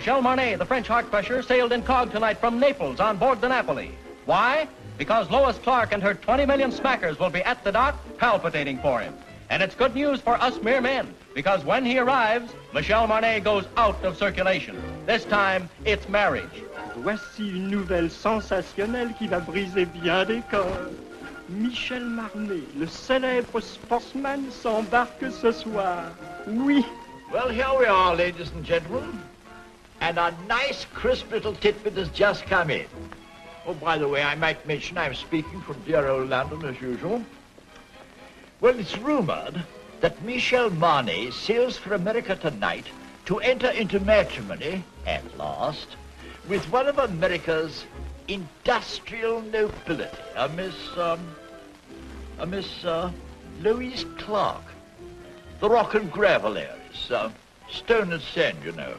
Michel Marnet, the French heart crusher, sailed incog tonight from Naples on board the Napoli. Why? Because Lois Clark and her 20 million smackers will be at the dock palpitating for him. And it's good news for us mere men, because when he arrives, Michel Marnet goes out of circulation. This time, it's marriage. Voici une nouvelle sensationnelle qui va briser bien des corps. Michel Marnet, le célèbre sportsman, s'embarque ce soir. Oui. Well, here we are, ladies and gentlemen. And a nice, crisp little tidbit has just come in. Oh, by the way, I might mention I'm speaking from dear old London as usual. Well, it's rumored that Michel Marnet sails for America tonight to enter into matrimony, at last, with one of America's industrial nobility, a Miss Lois Clark. The rock and gravel areas, stone and sand, you know.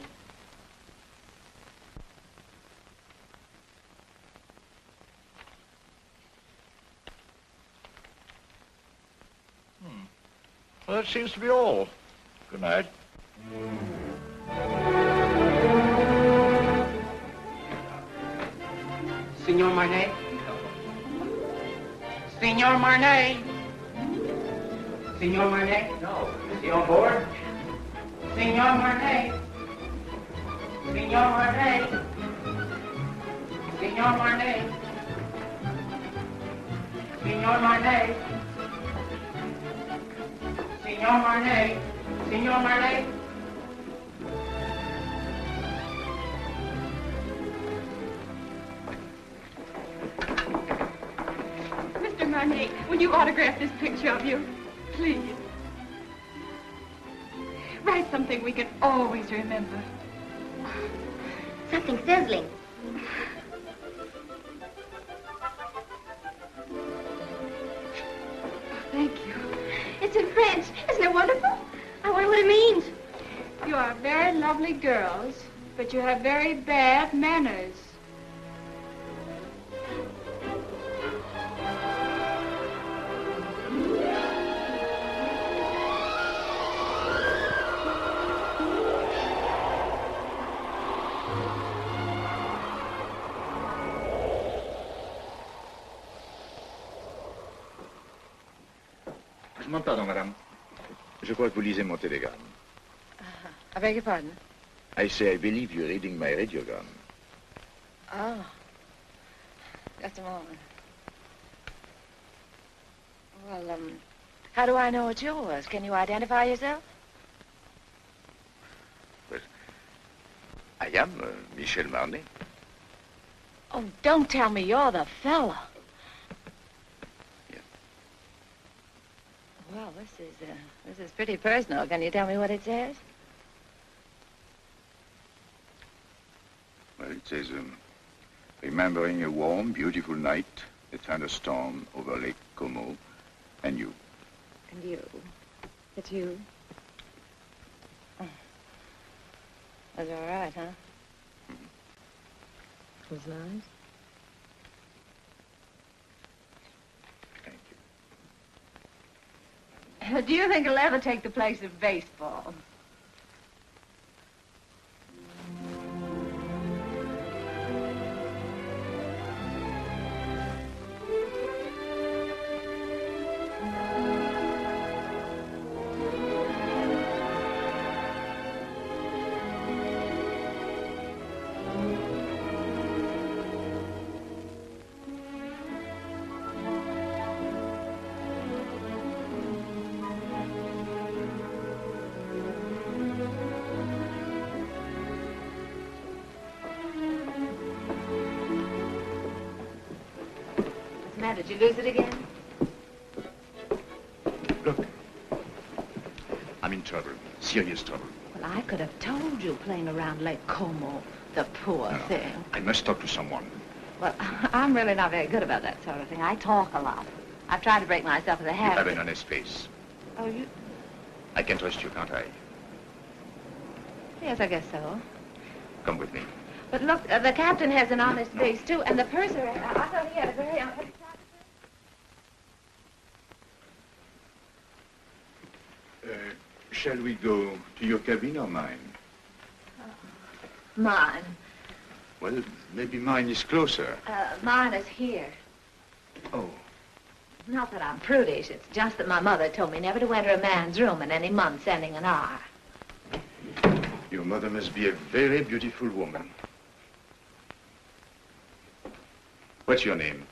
Well, that seems to be all. Good night. Signor Marnet? Signor Marnet? Signor Marnet? No. Is he on board? Signor Marnet? Signor Marnet? Signor Marnet? Signor Marnet? Signor Marnet? Signor Marnet? Mr. Marnet, will you autograph this picture of you? Please. Write something we can always remember. Something sizzling. Thank you. It's in French. Isn't it wonderful? I wonder what it means. You are very lovely girls, but you have very bad manners. Je demande pardon, madame. Je crois que vous lisez mon télégramme. I beg your pardon? I say I believe you're reading my radiogram. Oh. Just a moment. Well, how do I know it's yours? Can you identify yourself? Well, I am Michel Marnet. Oh, don't tell me you're the fella. Yeah. Well, this is pretty personal. Can you tell me what it says? Well, it says, remembering a warm, beautiful night, a thunderstorm over Lake Como, and you. And you. It's you. Oh. That's all right, huh? Mm-hmm. It was nice. Thank you. Do you think it'll ever take the place of baseball? Did you lose it again? Look. I'm in trouble. Serious trouble. Well, I could have told you playing around Lake Como. The poor thing. I must talk to someone. Well, I'm really not very good about that sort of thing. I talk a lot. I've tried to break myself of the You habit. have an honest face. Oh, you... I can trust you, can't I? Yes, I guess so. Come with me. But look, the captain has an honest face, too, and the purser, I thought he had a very honest... Shall we go to your cabin or mine? Mine. Well, maybe mine is closer. Mine is here. Oh. Not that I'm prudish. It's just that my mother told me never to enter a man's room in any month ending in R. Your mother must be a very beautiful woman. What's your name?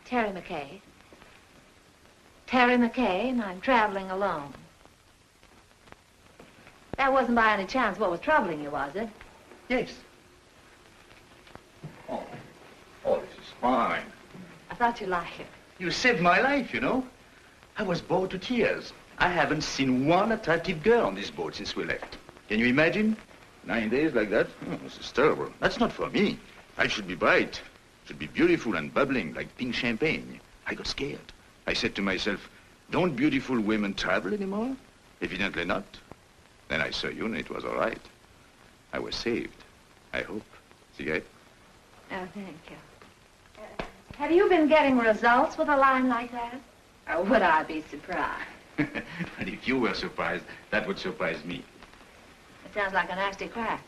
Terry McKay. Terry McKay, and I'm traveling alone. That wasn't by any chance what was troubling you, was it? Yes. Oh, this is fine. I thought you'd like it. You saved my life, you know. I was bored to tears. I haven't seen one attractive girl on this boat since we left. Can you imagine? 9 days like that? Oh, this is terrible. That's not for me. I should be bright. Should be beautiful and bubbling like pink champagne. I got scared. I said to myself, don't beautiful women travel anymore? Evidently not. Then I saw you and it was all right. I was saved. I hope. Cigarette? Oh, thank you. Have you been getting results with a line like that? Or would I be surprised? And if you were surprised, that would surprise me. It sounds like a nasty crack.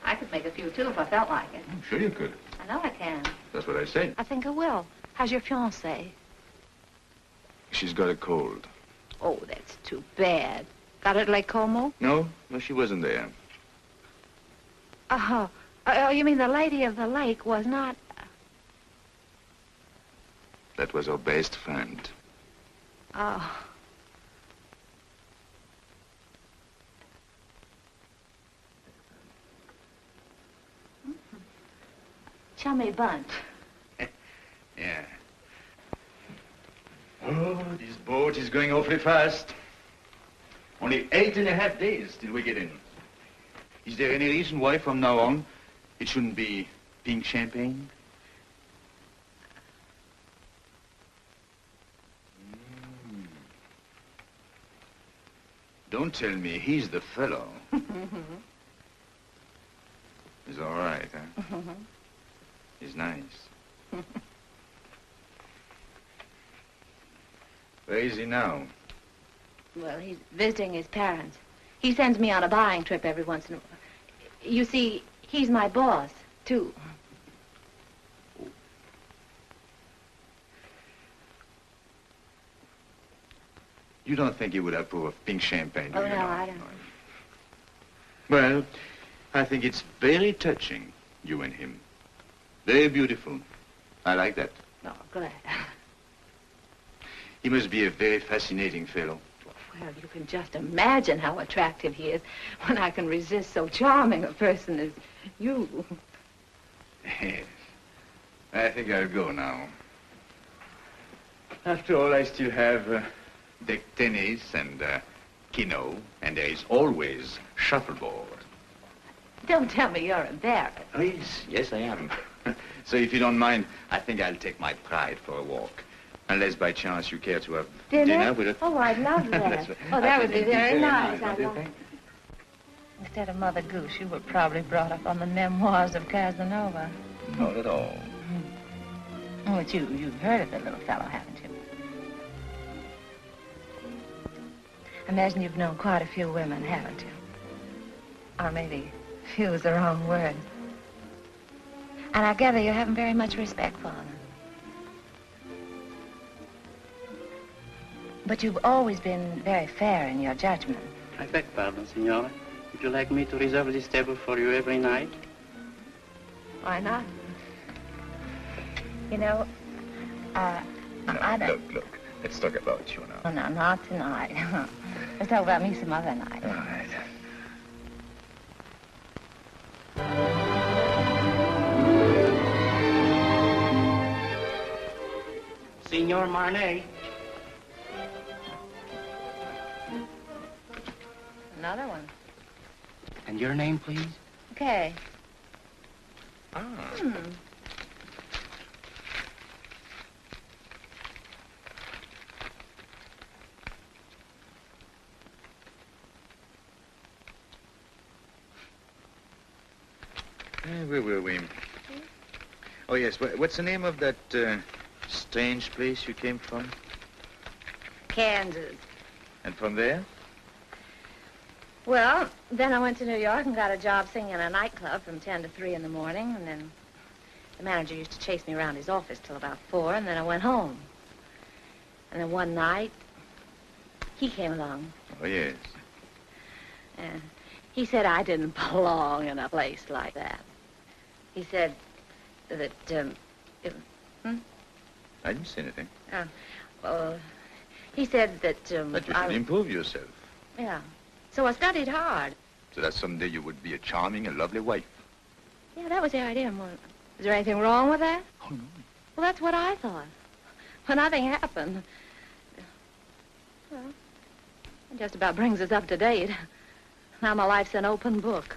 I could make a few, too, if I felt like it. I'm sure you could. I know I can. That's what I said. I think I will. How's your fiancée? She's got a cold. Oh, that's too bad. Got it at Lake Como? No, she wasn't there. Oh, you mean the lady of the lake was not... That was her best friend. Oh. Chummy bunch. Yeah. Oh, this boat is going awfully fast. Only 8.5 days till we get in. Is there any reason why from now on it shouldn't be pink champagne? Don't tell me he's the fellow. He's all right, huh? He's nice. Where is he now? Well, he's visiting his parents. He sends me on a buying trip every once in a while. You see, he's my boss, too. You don't think he would approve of pink champagne, do Oh, you? no, I don't. Well, I think it's very touching, you and him. Very beautiful. I like that. Oh, glad. He must be a very fascinating fellow. Well, you can just imagine how attractive he is when I can resist so charming a person as you. Yes. I think I'll go now. After all, I still have deck tennis and keno, and there is always shuffleboard. Don't tell me you're embarrassed. Oh, yes, I am. So if you don't mind, I think I'll take my pride for a walk. Unless by chance you care to have dinner with us. Oh, I'd love that. Oh, that would be very nice. I'd love it. Instead of Mother Goose, you were probably brought up on the memoirs of Casanova. Not at all. Oh, but you've heard of the little fellow, haven't you? I imagine you've known quite a few women, haven't you? Or maybe few is the wrong word. And I gather you haven't very much respect for them. But you've always been very fair in your judgment. I beg pardon, Signora. Would you like me to reserve this table for you every night? Why not? You know, I don't... Look. Let's talk about you now. Oh, no, not tonight. Let's talk about me some other night. All right. Signor Marnet. Another one. And your name, please? Okay. Ah. Where were we? Oh, yes. What's the name of that strange place you came from? Kansas. And from there? Well, then I went to New York and got a job singing in a nightclub from 10 to 3 in the morning, and then the manager used to chase me around his office till about 4, and then I went home. And then one night, he came along. Oh, yes. And he said I didn't belong in a place like that. He said that, I didn't say anything. Well, he said that, That you should improve yourself. Yeah. So I studied hard. So that someday you would be a charming and lovely wife. Yeah, that was the idea. Is there anything wrong with that? Oh, no. Well, that's what I thought. Well, nothing happened. Well, it just about brings us up to date. Now my life's an open book.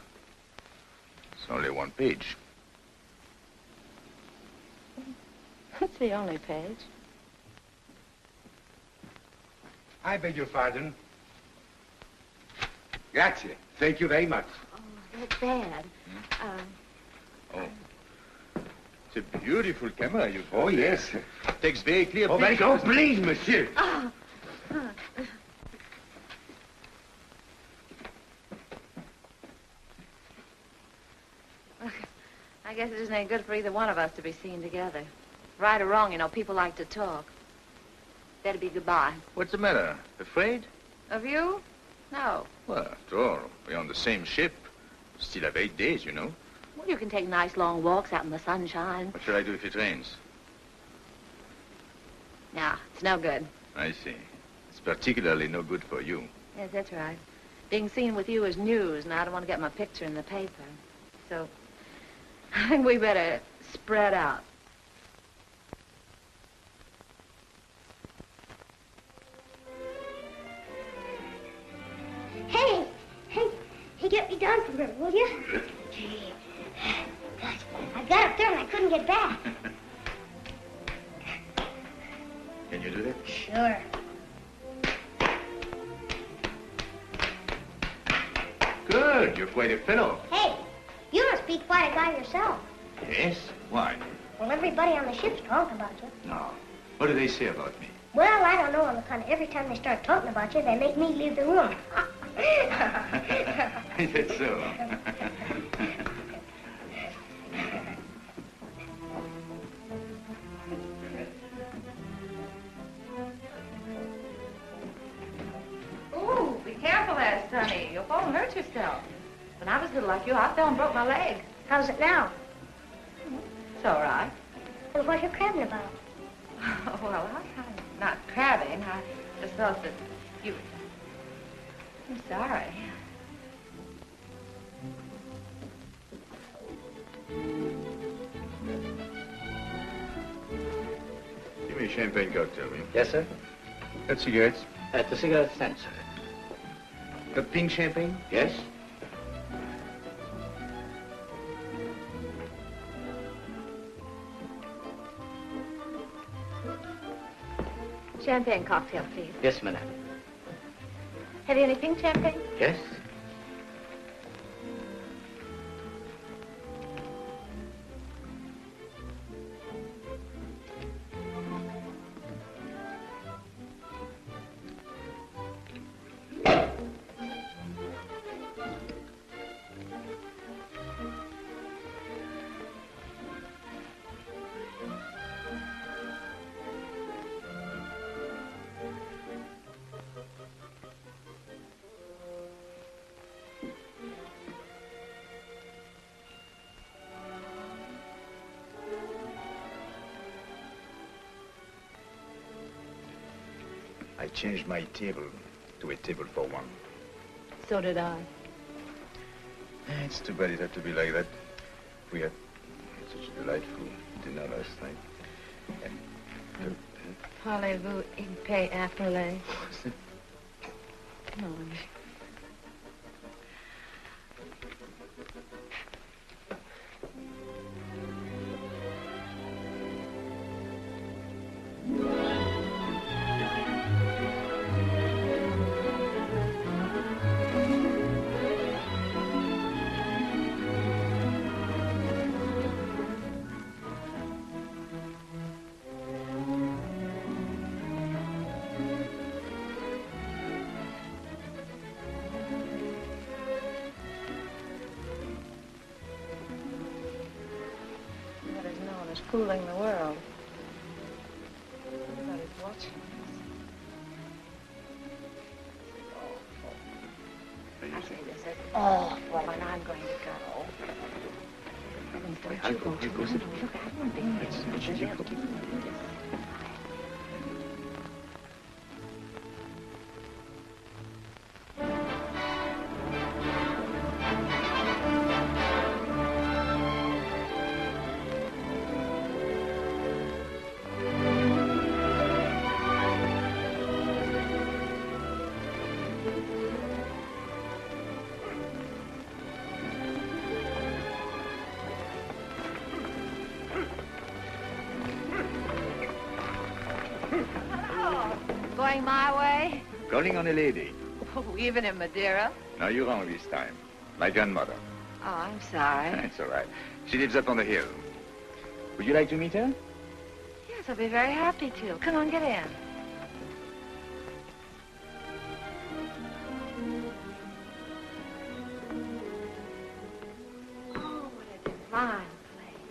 It's only one page. It's the only page. I beg your pardon. Grazie. Thank you very much. Oh, that's bad. Oh. It's a beautiful camera you've got. Oh, yes. Takes very clear Oh, very pictures. good. Please, monsieur. Oh. I guess it isn't any good for either one of us to be seen together. Right or wrong, you know, people like to talk. Better be goodbye. What's the matter? Afraid? Of you? No. Well, after all, we're on the same ship. Still have 8 days, you know. Well, you can take nice long walks out in the sunshine. What shall I do if it rains? No, it's no good. I see. It's particularly no good for you. Yes, that's right. Being seen with you is news, and I don't want to get my picture in the paper. So, I think we better spread out. Hey, get me down from here, will you? Gee, I got up there and I couldn't get back. Can you do that? Sure. Good. You're quite a fellow. Hey, you must be quite a guy yourself. Yes? Why? Well, everybody on the ship's talking about you. No. What do they say about me? Well, I don't know on the kind of every time they start talking about you, they make me leave the room. Is that so? Ooh, be careful there, Sonny. You'll fall and hurt yourself. When I was little like you, I fell and broke my leg. How's it now? It's all right. Well, what are you crabbing about? Well, I'm not crabbing. I just thought that you... I'm sorry. Give me a champagne cocktail, will you? Yes, sir. Got cigarettes? At the cigarette stand, sir. Got pink champagne? Yes? Champagne cocktail, please. Yes, madame. Have you any pink champagne? Yes? I changed my table to a table for one. So did I. It's too bad it had to be like that. We had such a delightful dinner last night. And, Parlez-vous in paix afterlay? Come on. was fooling the world. Everybody's watching us. It's awful. I say this is awful, and I'm going to go. Don't you go too. Look, I won't be here. Going my way? Calling on a lady. Oh, even in Madeira? No, you're wrong this time. My grandmother. Oh, I'm sorry. It's all right. She lives up on the hill. Would you like to meet her? Yes, I'll be very happy to. Come on, get in. Oh, what a divine place.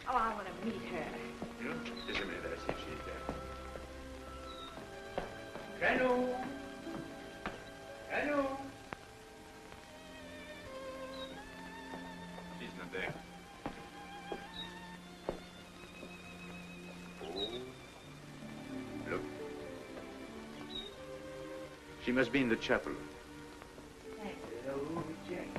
Oh, I want to meet her. Just a minute, I'll see if she's there. Hello. Hello. She's not there. Oh. Look. She must be in the chapel. Hello, Jack.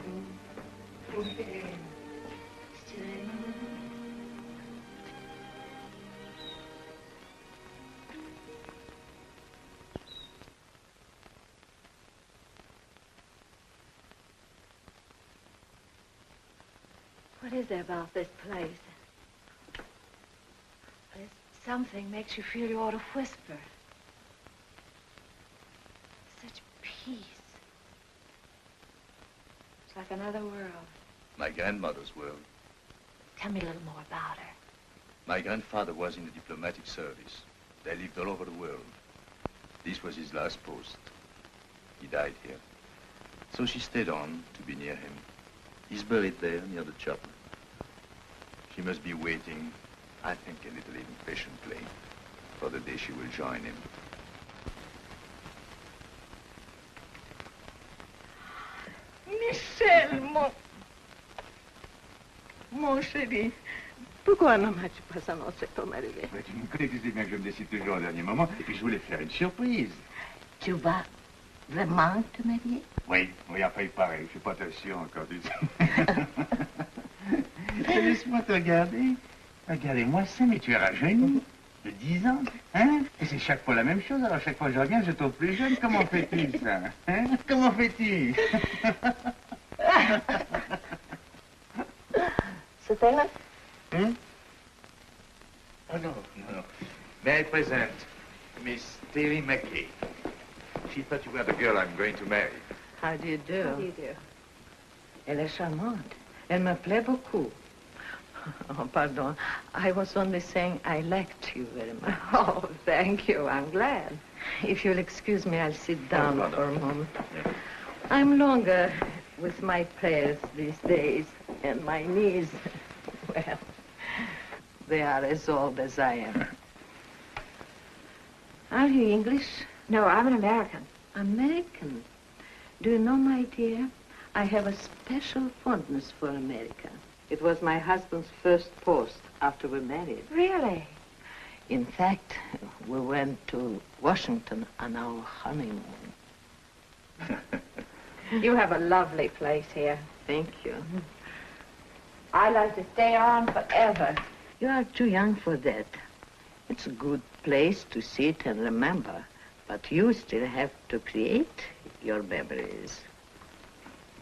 What is there about this place? There's something makes you feel you ought to whisper. Such peace. It's like another world. My grandmother's world. Tell me a little more about her. My grandfather was in the diplomatic service. They lived all over the world. This was his last post. He died here. So she stayed on to be near him. He's buried there near the chapel. She must be waiting, I think a little impatiently, for the day she will join him. Michel, mon chéri, pourquoi ne m'as-tu pas annoncé ton arrivée? Tu me connais, tu sais bien que je me décide toujours au dernier moment, et puis je voulais faire une surprise. Tu vas vraiment te marier? Oui, enfin, il paraît, je suis pas très sûr encore du tout. Laisse-moi te regarder. Regardez-moi ça, mais tu es rajeuni. De 10 ans, hein? Et c'est chaque fois la même chose, alors chaque fois que je reviens, je trouve plus jeune. Comment fais-tu, ça? Hein? Comment fais-tu? C'est elle? Hein? Oh non. May I present Miss Terry McKay. She thought you were the girl I'm going to marry. How do you do? How do you do? Elle est charmante. Elle me plaît beaucoup. Oh, pardon. I was only saying I liked you very much. Oh, thank you. I'm glad. If you'll excuse me, I'll sit down Oh, for a moment. Yeah. I'm longer with my prayers these days, and my knees, well, they are as old as I am. Are you English? No, I'm an American. American? Do you know, my dear, I have a special fondness for America. It was my husband's first post after we married. Really? In fact, we went to Washington on our honeymoon. You have a lovely place here. Thank you. I'd like to stay on forever. You are too young for that. It's a good place to sit and remember, but you still have to create your memories.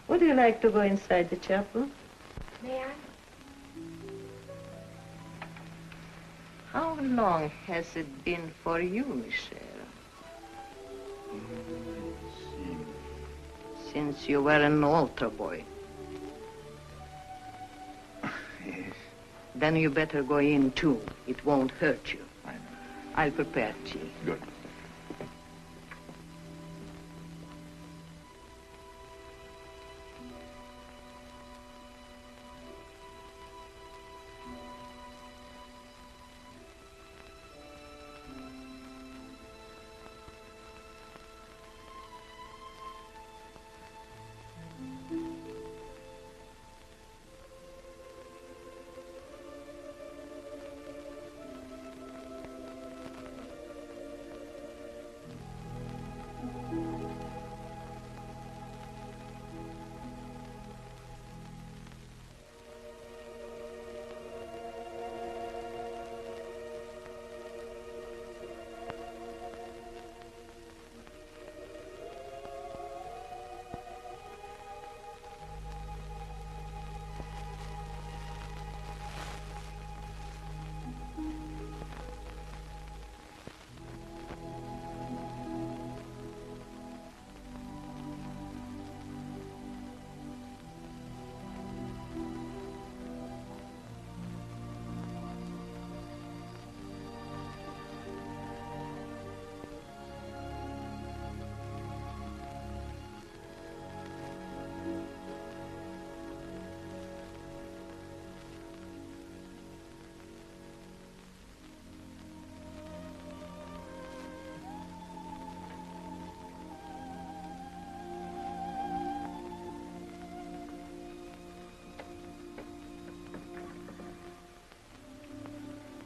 Would you like to go inside the chapel? May I? How long has it been for you, Michel? Since you were an altar boy. Yes. Then you better go in, too. It won't hurt you. I know. I'll prepare tea. Good.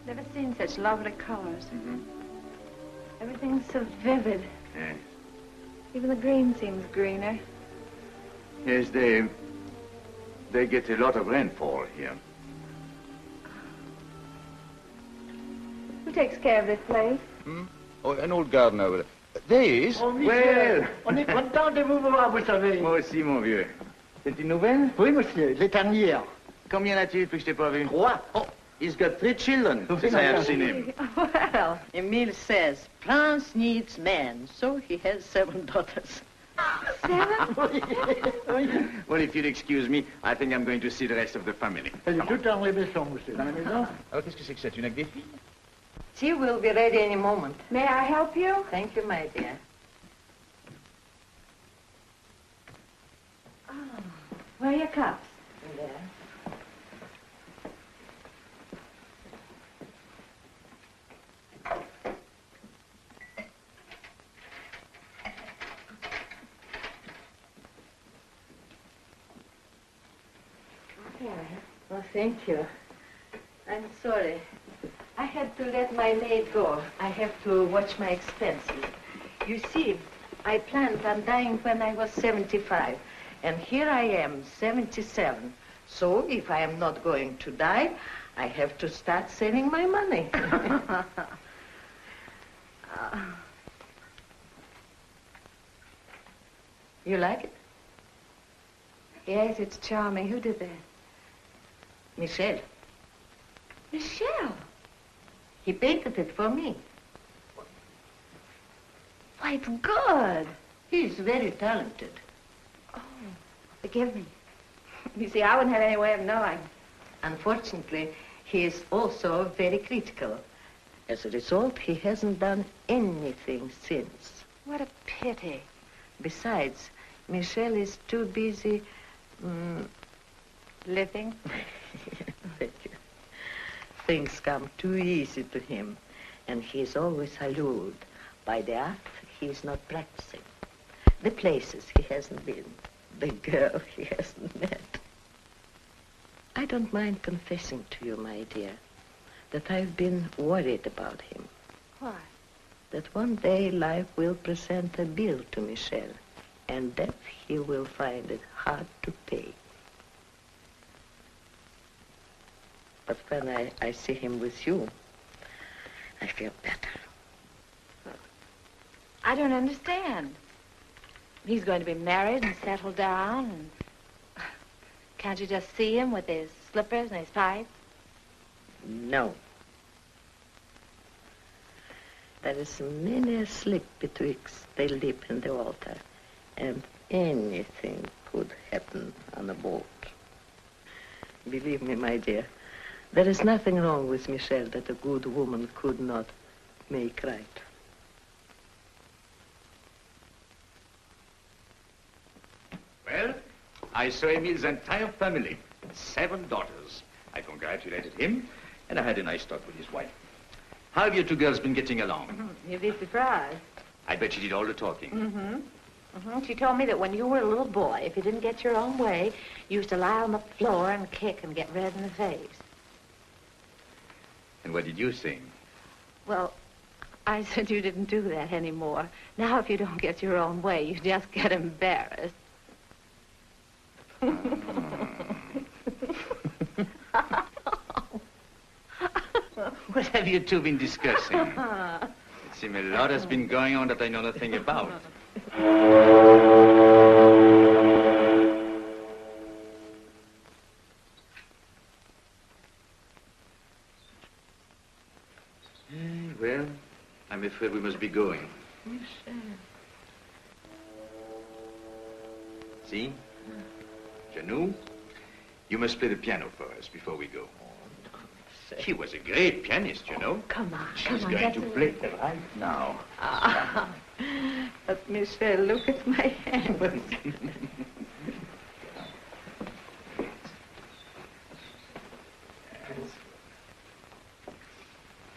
Never seen such lovely colors. Everything's so vivid. Yes. Even the green seems greener. Yes, they get a lot of rainfall here. Who takes care of this place? Oh, an old gardener over there. There he is. Oh, Michel, Well, on est content de vous voir, vous savez. moi aussi, mon vieux. C'est une nouvelle? Oui, monsieur, les dernières. Combien a-t-il depuis que je t'ai pas vu? 3. Oh, he's got 3 children since I have seen him. Well, Emile says France needs men, so he has 7 daughters. 7? Well, if you'll excuse me, I think I'm going to see the rest of the family. Elle est toute en rémission, monsieur. Dans la maison? Alors, qu'est-ce que c'est que ça? Tu n'as que des filles? Tea will be ready any moment. May I help you? Thank you, my dear. Oh, where are your cups? There. Oh, thank you. I'm sorry. I had to let my maid go. I have to watch my expenses. You see, I planned on dying when I was 75, and here I am, 77. So if I am not going to die, I have to start saving my money. You like it? Yes, it's charming. Who did that? Michel. Michel. He painted it for me. Why, it's good. He's very talented. Oh, forgive me. You see, I wouldn't have any way of knowing. Unfortunately, he is also very critical. As a result, he hasn't done anything since. What a pity. Besides, Michel is too busy Living? Thank you. Things come too easy to him, and he is always allured by the art he is not practicing, the places he hasn't been, the girl he hasn't met. I don't mind confessing to you, my dear, that I've been worried about him. Why? That one day life will present a bill to Michel, and that he will find it hard to pay. But when I see him with you, I feel better. I don't understand. He's going to be married and settled down, and can't you just see him with his slippers and his pipe? No. There is many a slip betwixt the lip and the altar, and anything could happen on a boat. Believe me, my dear, there is nothing wrong with Michel that a good woman could not make right. Well, I saw Emile's entire family. 7 daughters. I congratulated him, and I had a nice talk with his wife. How have you two girls been getting along? You'd be surprised. I bet she did all the talking. She told me that when you were a little boy, if you didn't get your own way, you used to lie on the floor and kick and get red in the face. And what did you sing? Well, I said you didn't do that anymore. Now, if you don't get your own way, you just get embarrassed. What have you two been discussing? It seems a lot has been going on that I know nothing about. Well, I'm afraid we must be going. See? Janou, you must play the piano for us before we go. She was a great pianist, you know. Come on, She's going to play right now. But Michel, look at my hand.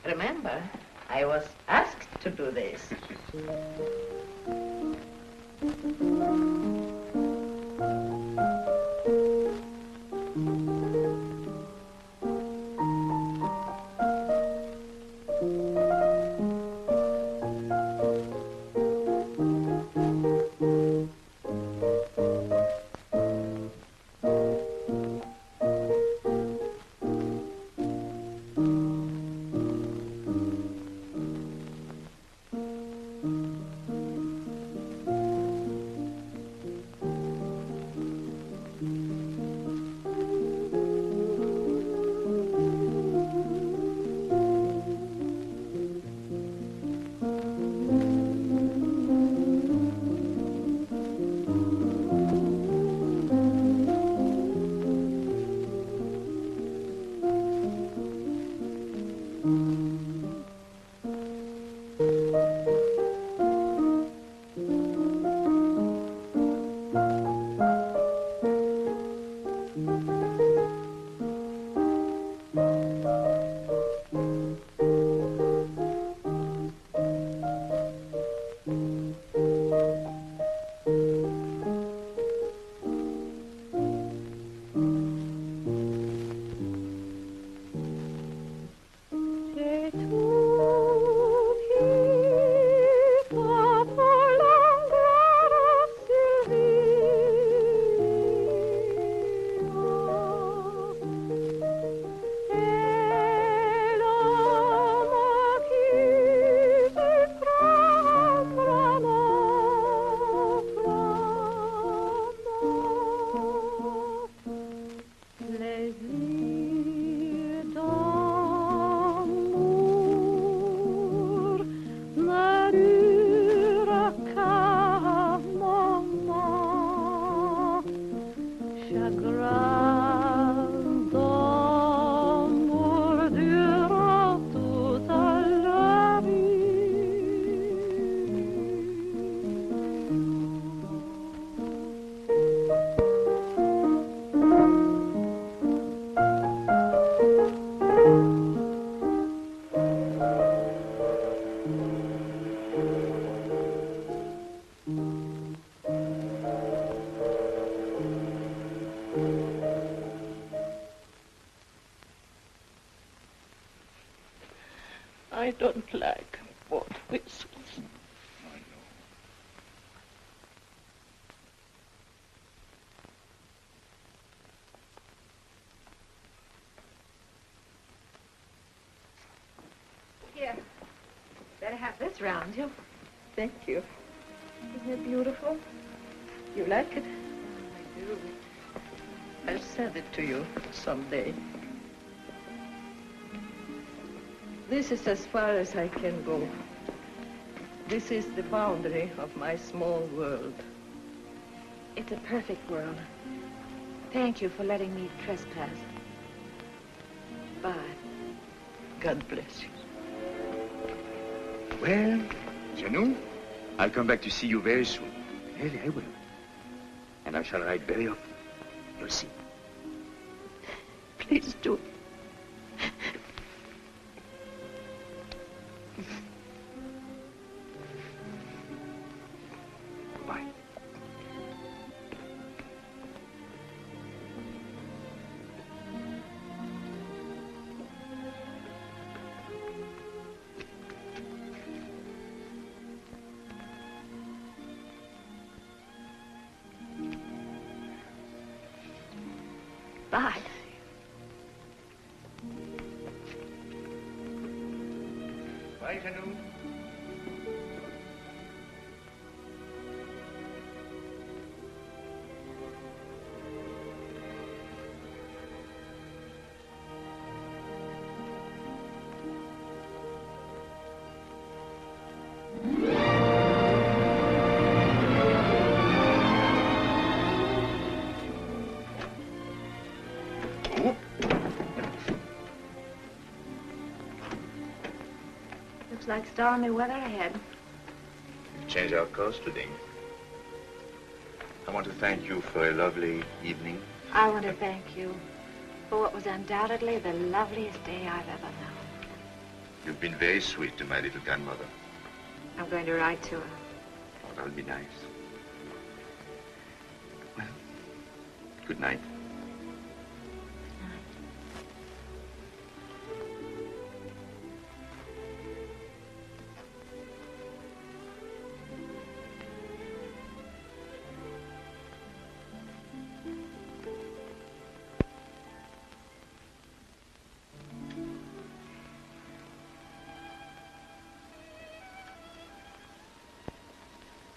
Remember, I was asked to do this. I don't like both whistles. I know. Here, better have this round you. Thank you. Isn't it beautiful? You like it? I do. I'll send it to you someday. This is as far as I can go. This is the boundary of my small world. It's a perfect world. Thank you for letting me trespass. Bye. God bless you. Well, Janou, I'll come back to see you very soon. Really, I will. And I shall write very often. You'll see. Please do. Goodbye. Bye. Bye, Janou. Looks like stormy weather ahead. We've changed our course today. I want to thank you for a lovely evening. I want to thank you for what was undoubtedly the loveliest day I've ever known. You've been very sweet to my little grandmother. I'm going to write to her. Oh, that'll be nice. Well, good night.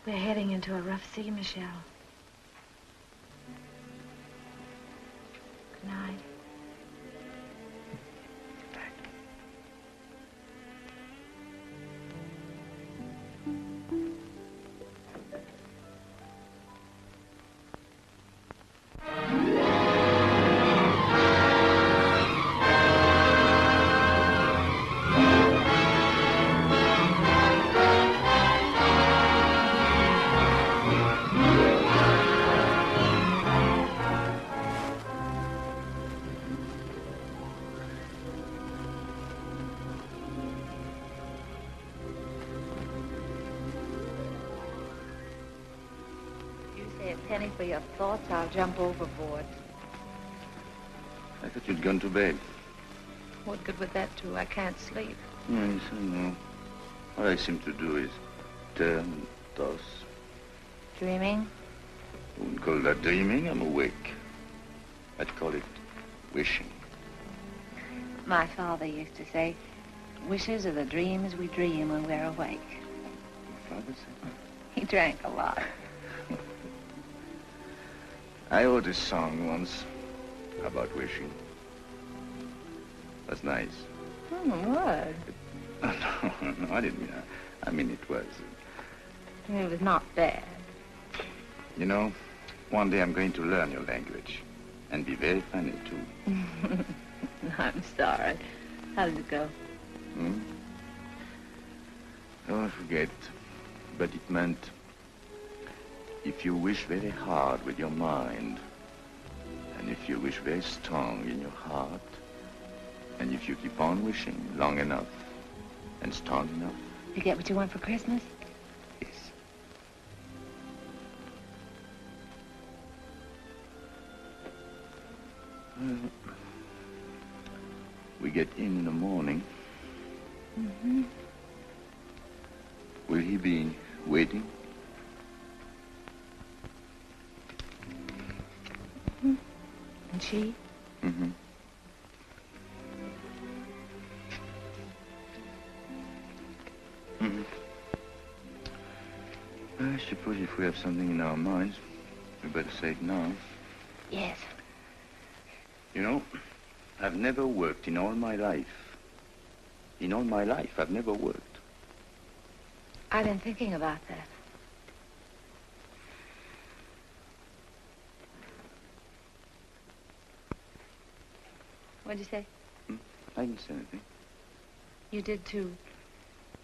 We're heading into a rough sea, Michelle. Good night. Penny for your thoughts, I'll jump overboard. I thought you'd gone to bed. What good would that do? I can't sleep. Yes, I know. All I seem to do is turn, toss. Dreaming? I wouldn't call that dreaming. I'm awake. I'd call it wishing. My father used to say, wishes are the dreams we dream when we're awake. Your father said? He drank a lot. I wrote a song once about wishing. That's nice. What? No, I didn't mean that. I mean, it was. It was not bad. You know, one day I'm going to learn your language. And be very funny, too. I'm sorry. How did it go? Oh, I forget. But it meant, if you wish very hard with your mind, and if you wish very strong in your heart, and if you keep on wishing long enough and strong enough. You get what you want for Christmas? Yes. Well, we get in the morning. Mm-hmm. Will he be waiting? Mm-hmm. And she? Mm-hmm. Mm-hmm. I suppose if we have something in our minds, we better say it now. Yes. You know, I've never worked in all my life. In all my life, I've never worked. I've been thinking about that. What'd you say? I didn't say anything. You did too.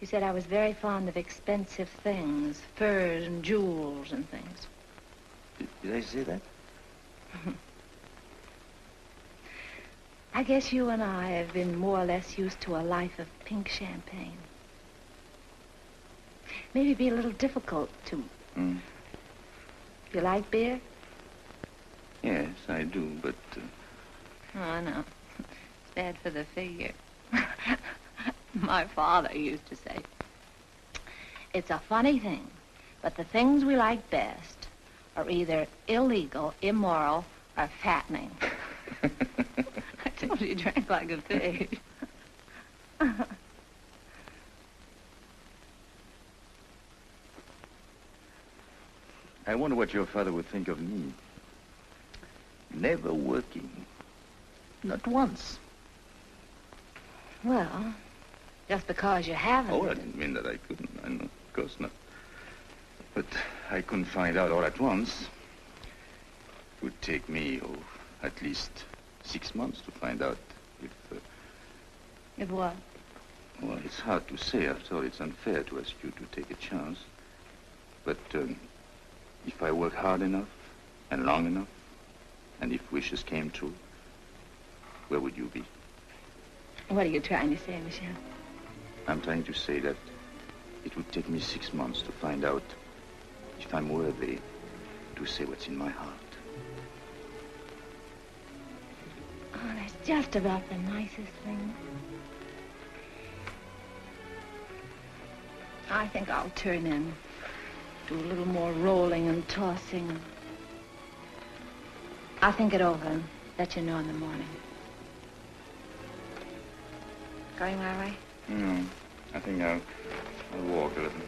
You said I was very fond of expensive things, furs and jewels and things. Did I say that? I guess you and I have been more or less used to a life of pink champagne. Maybe be a little difficult to... You like beer? Yes, I do, but... Oh, no. It's bad for the figure. My father used to say, it's a funny thing, but the things we like best are either illegal, immoral, or fattening. I told you he drank like a pig. I wonder what your father would think of me. Never working. Not once. Well, just because you haven't. Oh, I didn't mean that I couldn't. I know, of course not. But I couldn't find out all at once. It would take me, at least 6 months to find out if... If what? Well, it's hard to say. After all, it's unfair to ask you to take a chance. But if I work hard enough and long enough, and if wishes came true, where would you be? What are you trying to say, Michel? I'm trying to say that it would take me 6 months to find out if I'm worthy to say what's in my heart. Oh, that's just about the nicest thing. I think I'll turn in. Do a little more rolling and tossing. I'll think it over and let you know in the morning. Going my way? No, I think I'll walk a little.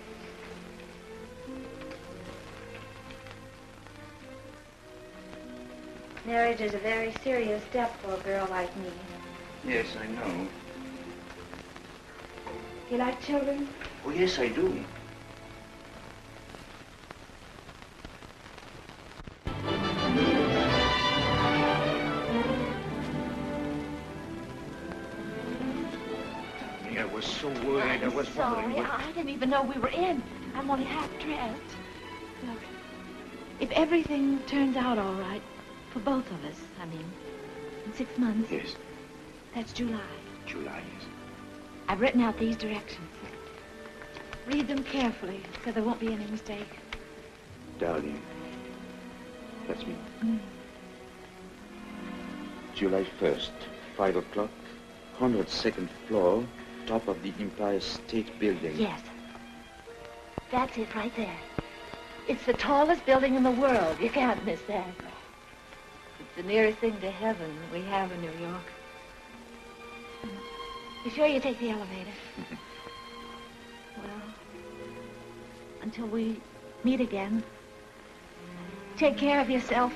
Marriage is a very serious step for a girl like me. Yes, I know. You like children? Oh, yes, I do. I was so worried. I was sorry. I didn't even know we were in. I'm only half dressed. Look, if everything turns out all right, for both of us, I mean, in 6 months. Yes. That's July. July, yes. I've written out these directions. Read them carefully, so there won't be any mistake. Darling, that's me. July 1st, 5 o'clock, 102nd floor, top of the Empire State Building. Yes. That's it right there. It's the tallest building in the world. You can't miss that. It's the nearest thing to heaven we have in New York. You sure you take the elevator? Well, until we meet again, take care of yourself.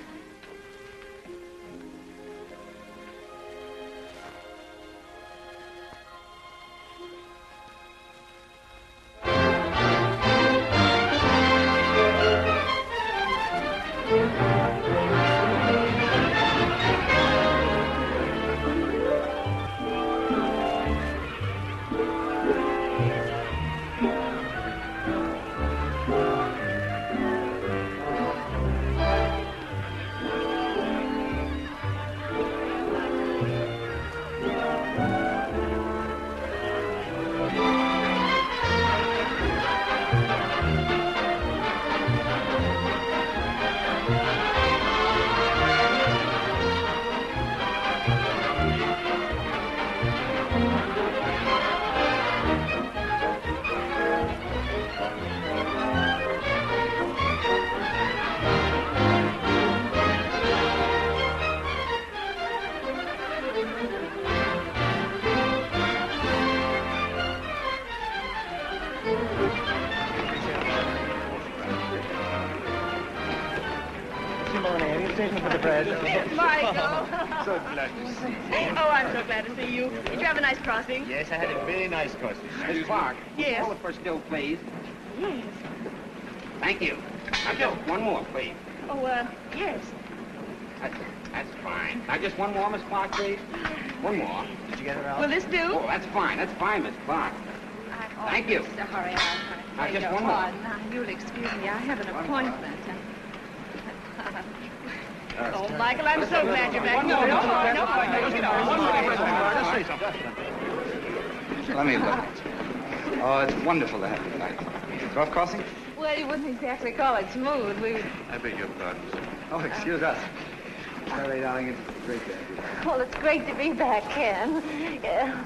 For the bread. Michael. So glad to see you. Oh, I'm so glad to see you. Did you have a nice crossing? Yes, I had a very nice crossing. Miss Clark, Yes. call it for still, please. Yes. Thank you. Now, just one more, please. Oh, yes. That's fine. Now, just one more, Miss Clark, please. One more. Did you get it out? Will this do? Oh, that's fine. That's fine, Miss Clark. I Thank you. Sorry, Now, just one more. Now, you'll excuse me. I have an appointment. Oh, Michael, I'm so glad you're back. No. Let me look. Oh, it's wonderful to have you back. Golf crossing? Well, you wouldn't exactly call it smooth. I beg your pardon, sir. Oh, excuse us. Sorry, darling, it's great to have you back. Well, it's great to be back, Ken. Yeah.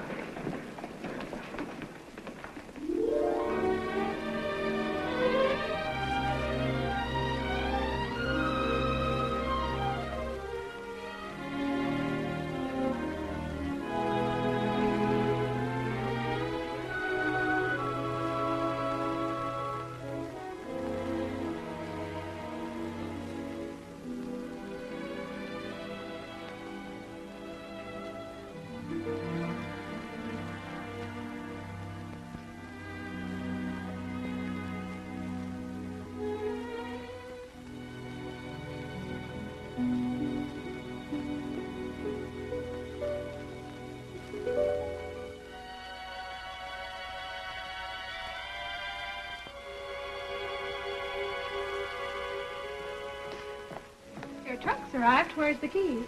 Your truck's arrived. Where's the keys?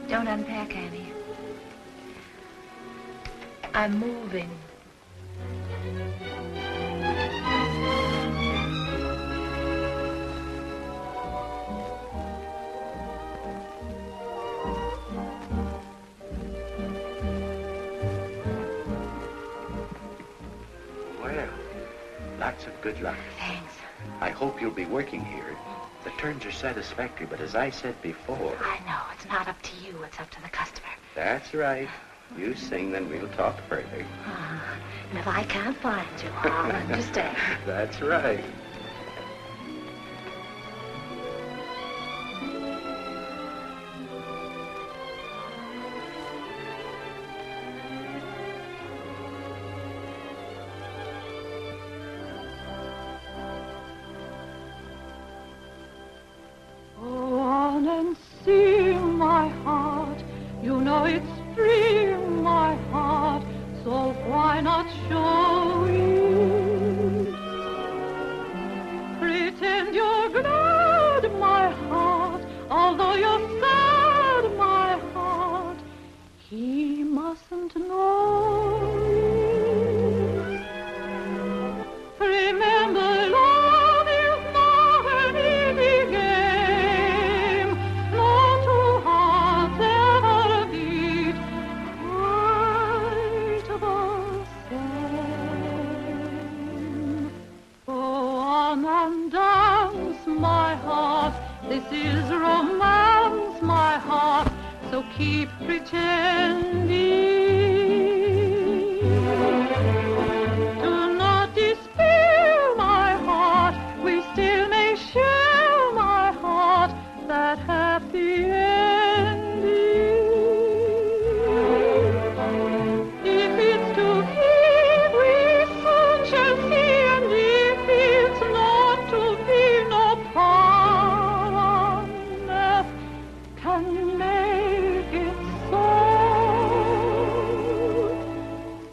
Don't unpack, Annie. I'm moving. Well, lots of good luck. Thanks. I hope you'll be working here. The terms are satisfactory, but as I said before... I know. It's not up to you. It's up to the customer. That's right. You sing, then we'll talk further. And if I can't find you, I'll let you stay. That's right. Go on and sing, my heart. You know it's free, my heart. So why not show it? Pretend you're glad, my heart. Although you're sad, my heart. He mustn't know it. Remember, love is not an easy game. No two hearts ever beat quite the same. Go on and dance, my heart. This is romance, my heart. So keep pretending. Do not despair, my heart. We still may share, my heart, that happy ending. If it's to be, we soon shall see, and if it's not to be, no power on earth can make it so.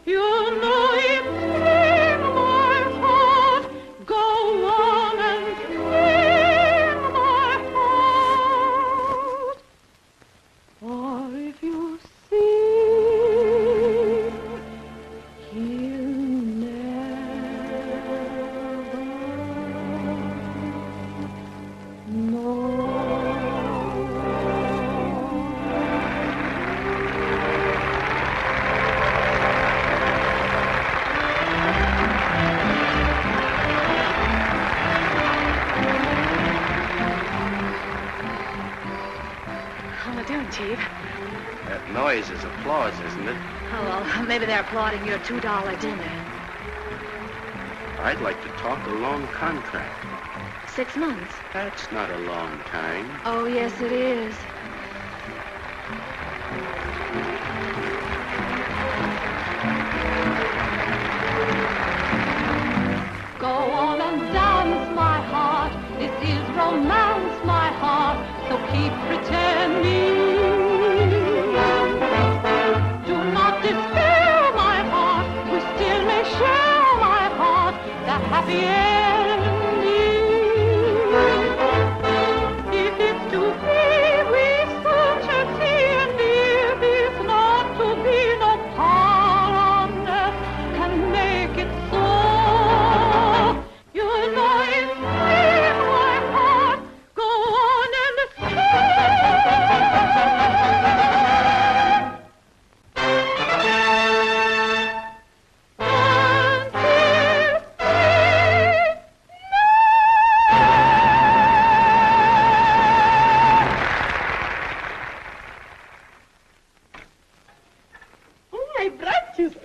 You know it's in my heart. Go on and sing, my heart. Or if you sing, he'll never know. How are doing, Chief? That noise is applause, isn't it? Oh, well, maybe they're applauding your $2 dinner. I'd like to talk a long contract. 6 months. That's not a long time. Oh, yes, it is. Go on and dance, my heart. This is romance, my heart. So keep pretending. Do not despair, my heart. We still may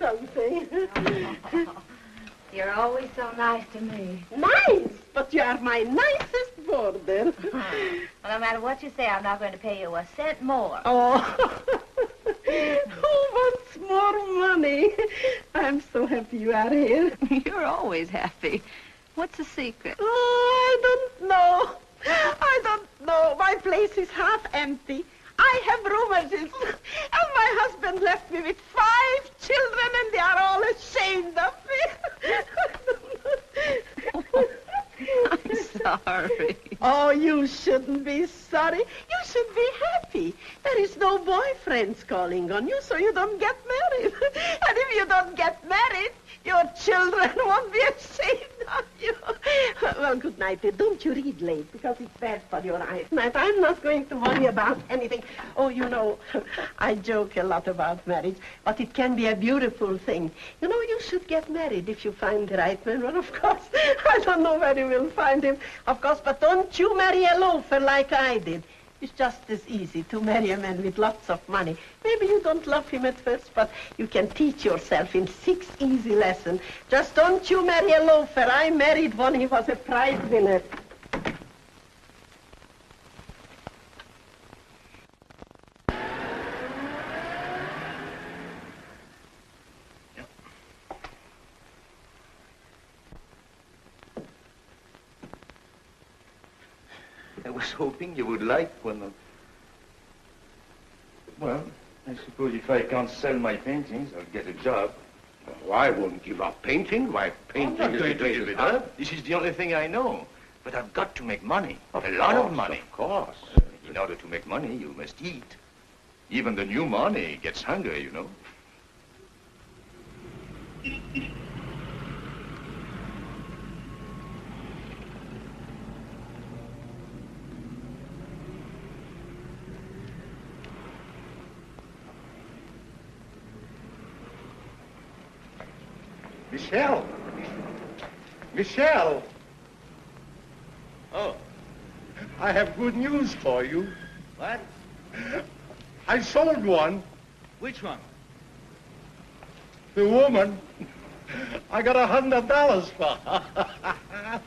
something. You're always so nice to me. Nice, but you are my nicest boarder. Well, no matter what you say, I'm not going to pay you a cent more. Oh, who wants more money? I'm so happy you are here. You're always happy. What's the secret? Oh, I don't know. I don't know. My place is half empty. I have rheumatism, and my husband left me with 5 children, and they are all ashamed of me. I'm sorry. Oh, you shouldn't be sorry. You should be happy. There is no boyfriends calling on you, so you don't get married. And if you don't get married, your children won't be ashamed of you. Well, good night. Don't you read late, because it's bad for your eyes. Night. I'm not going to worry about anything. Oh, you know, I joke a lot about marriage, but it can be a beautiful thing. You know, you should get married if you find the right man. Well, of course, I don't know where you will find him, of course, but don't you marry a loafer like I did. It's just as easy to marry a man with lots of money. Maybe you don't love him at first, but you can teach yourself in 6 easy lessons. Just don't you marry a loafer. I married one. He was a prize winner. I was hoping you would like one of... Well, I suppose if I can't sell my paintings, I'll get a job. Oh, I won't give up painting. Why, painting I'm not is going the to give greatest it art. up. This is the only thing I know. But I've got to make money. A lot of money. Of course. In order to make money, you must eat. Even the new money gets hungry, you know. Michelle! Michelle! Oh. I have good news for you. What? I sold one. Which one? The woman. I got $100 for her.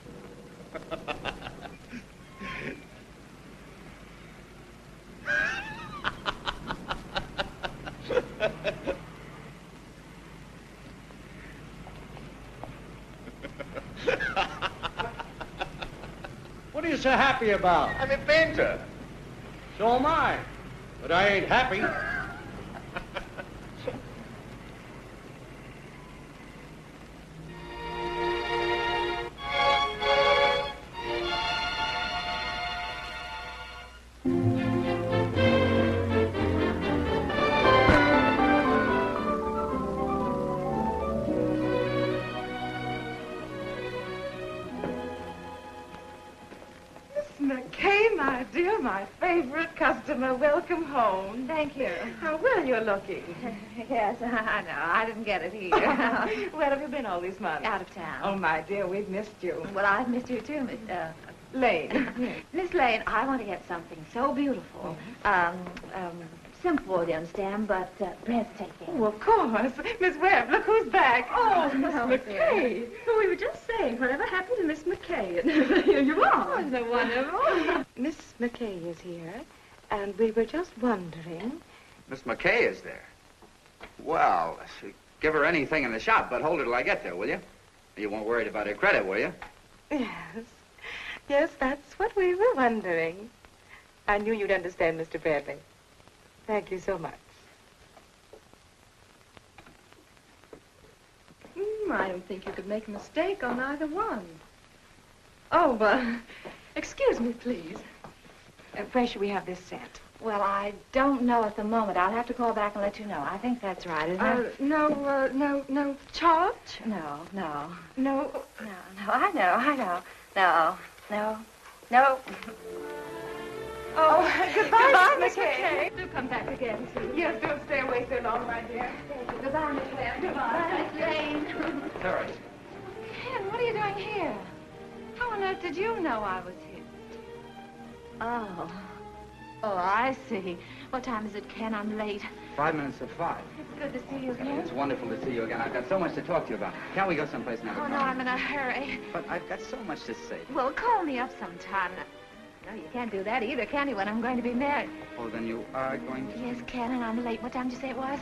What are you so happy about? I'm a painter. So am I. But I ain't happy. McKay, my dear, my favorite customer. Welcome home. Thank you. How well you're looking. Yes, I know. I didn't get it either. Where have you been all these months? Out of town. Oh, my dear, we've missed you. Well, I've missed you too, Miss Lane. Miss Lane, I want to get something so beautiful. Simple, you understand, but breathtaking. Oh, of course. Miss Webb, look who's back. Oh, Miss no, McKay. Oh, we were just saying, whatever happened to Miss McKay? And here you are. Isn't it wonderful? Miss McKay is here, and we were just wondering. Miss McKay is there. Well, give her anything in the shop, but hold her till I get there, will you? You won't worry about her credit, will you? Yes. Yes, that's what we were wondering. I knew you'd understand, Mr. Bradley. Thank you so much. I don't think you could make a mistake on either one. Oh, excuse me, please. Where should we have this sent? Well, I don't know at the moment. I'll have to call back and let you know. I think that's right, isn't it? No charge? No. No. I know. No. Oh, goodbye, Miss McKay. Do come back again, soon. Yes, don't stay away so long, my dear. Thank you. Goodbye, Miss Webb. Goodbye, Miss Lane. Terence. Ken, what are you doing here? How on earth did you know I was here? Oh, I see. What time is it, Ken? I'm late. 5 minutes to 5. It's good to see you again. It's wonderful to see you again. I've got so much to talk to you about. Can't we go someplace and have a Oh, no, talk? I'm in a hurry. But I've got so much to say. Well, call me up sometime. No, you can't do that either, can you, when I'm going to be married? Oh, then you are going to... Yes, Ken, and I'm late. What time did you say it was?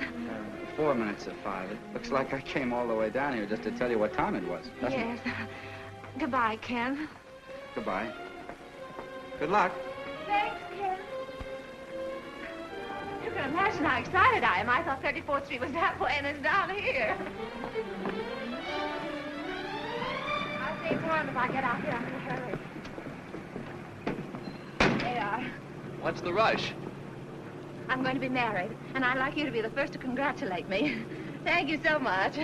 4 minutes to 5. It looks like I came all the way down here just to tell you what time it was, doesn't Yes. it? Goodbye, Ken. Goodbye. Good luck. Thanks, Ken. You can imagine how excited I am. I thought 34th Street was that way, and it's down here. I'll save time if I get out here. I'm in a hurry. They are. What's the rush? I'm going to be married, and I'd like you to be the first to congratulate me. Thank you so much.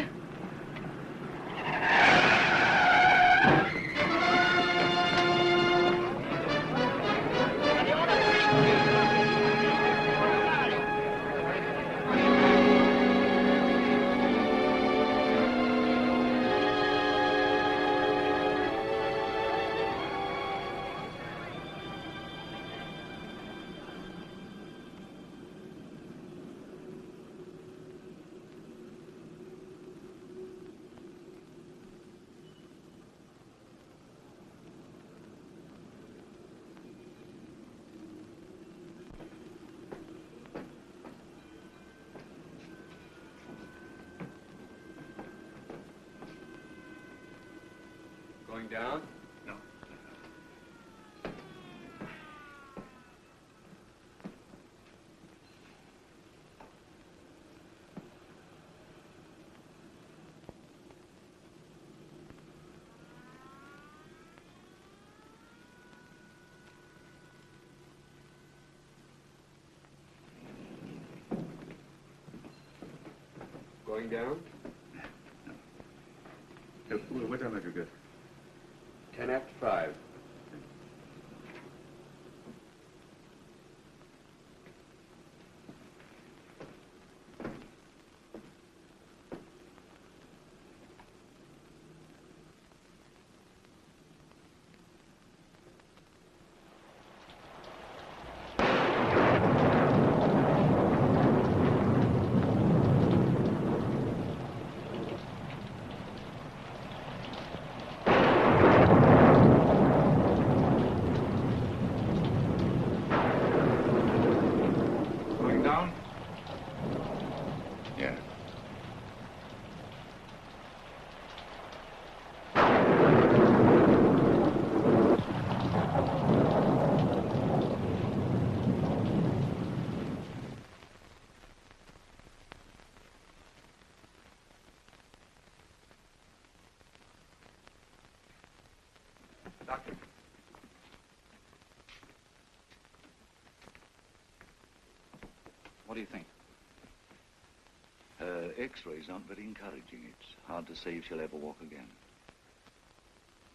Going down? No. Going down? No. What time have you got? 10 after 5. Going down? Yeah. Doctor. What do you think? Her X-rays aren't very encouraging. It's hard to say if she'll ever walk again.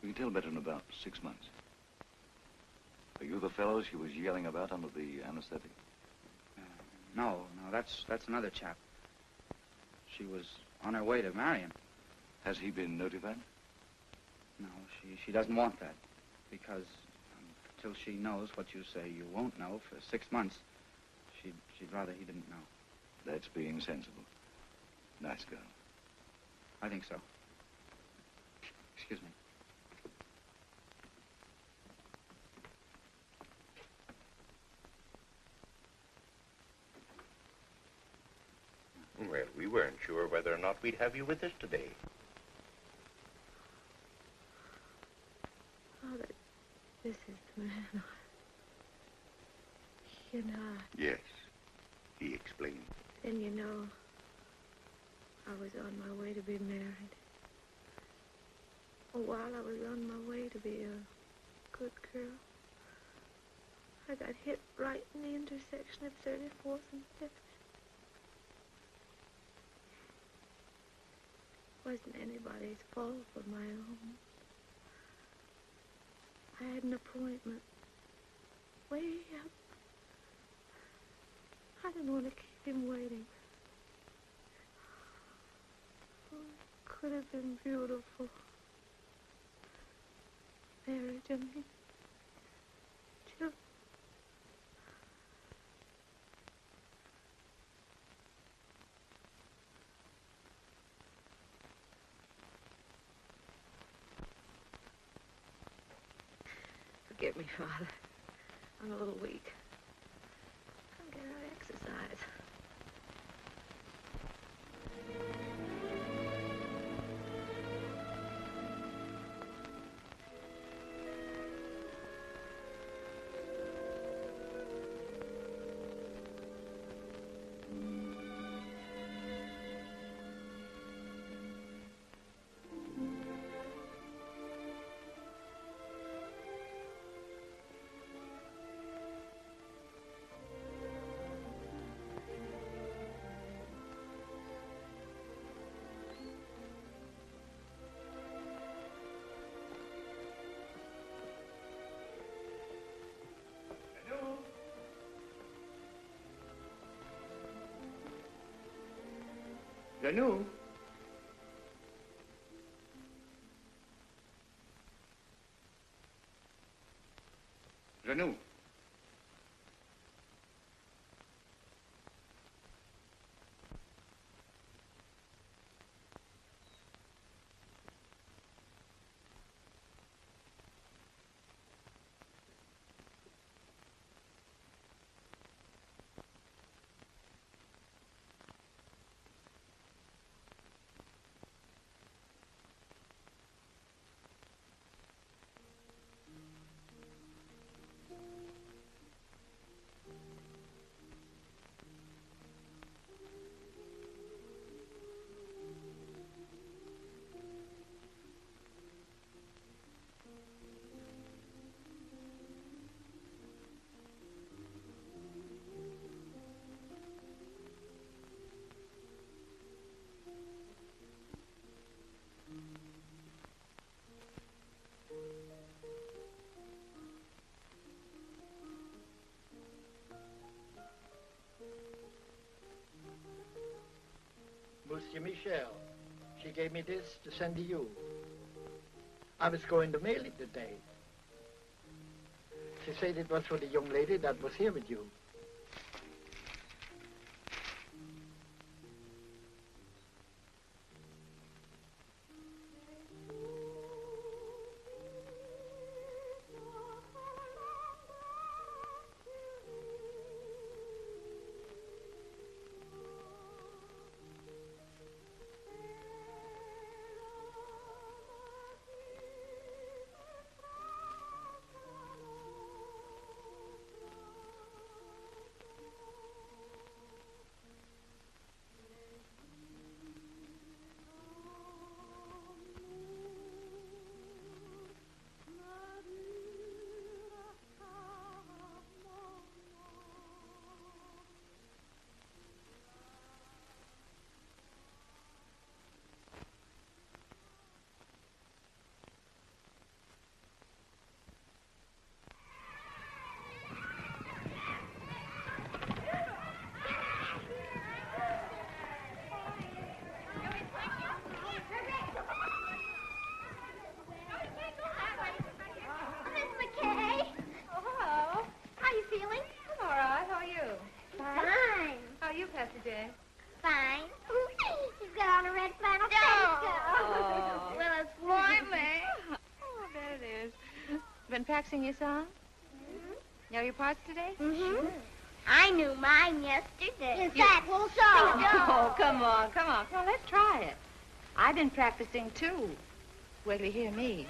We can tell better in about 6 months. Are you the fellow she was yelling about under the anesthetic? No, that's another chap. She was on her way to marry him. Has he been notified? No, she doesn't want that. Because until she knows what you say you won't know for 6 months, she'd rather he didn't know. That's being sensible. Nice girl. I think so. Excuse me. Well, we weren't sure whether or not we'd have you with us today. Oh, this is the man. You know. Yes, he explained. Then you know, I was on my way to be married. Oh, while I was on my way to be a good girl, I got hit right in the intersection of 34th and 5th. Wasn't anybody's fault but my own. I had an appointment way up. I didn't want to keep him waiting. Oh, it could have been beautiful. Marriage, I mean. Children. me, Father. I'm a little weak. Come get our exercise. Janou? Janou? Monsieur Michel, she gave me this to send to you. I was going to mail it today. She said it was for the young lady that was here with you. Jane? Fine. She's got on a red flannel petticoat. Oh. Well, it's warmer. Oh, there it is. Been practicing your song? Mm-hmm. Know your parts today? Mm-hmm. Sure. I knew mine yesterday. In fact, we'll sing Oh, come on. Let's try it. I've been practicing, too. Wait till you hear me.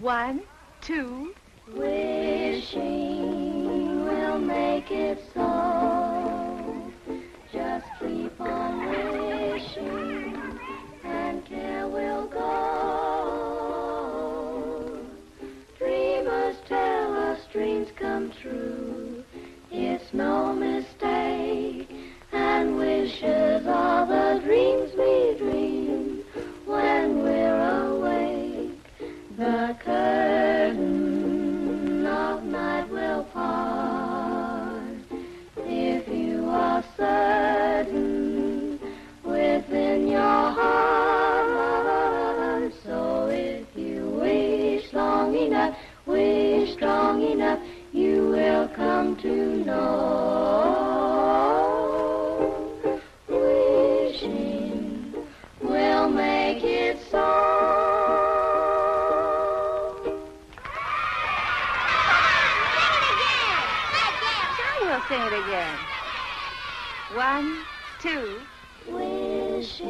1, 2. Wishing will make it so. Just keep on wishing, and care will go. Dreamers tell us dreams come true. It's no mistake, and wishes are the dreams we dream when we're awake. The curtain of night will part. The 1, 2. Wishing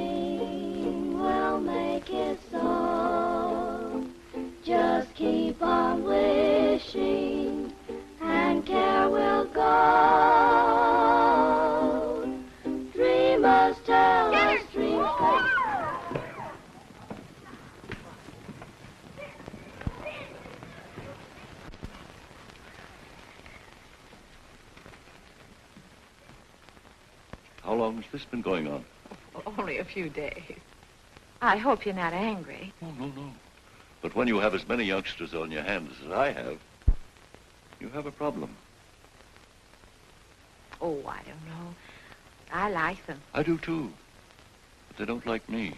will make it so. Just keep on wishing, and care will go. Dreamers tell us dreams come. How long has this been going on? Only a few days. I hope you're not angry. Oh, no. But when you have as many youngsters on your hands as I have, you have a problem. Oh, I don't know. I like them. I do, too. But they don't like me.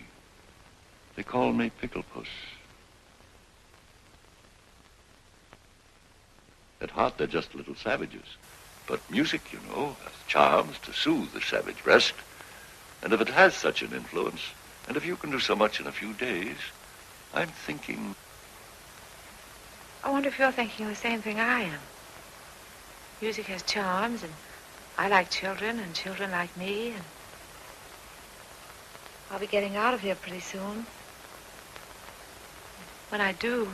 They call me Pickle Puss. At heart, they're just little savages. But music, you know, has charms to soothe the savage breast. And if it has such an influence, and if you can do so much in a few days, I'm thinking... I wonder if you're thinking the same thing I am. Music has charms, and I like children, and children like me, and I'll be getting out of here pretty soon. When I do,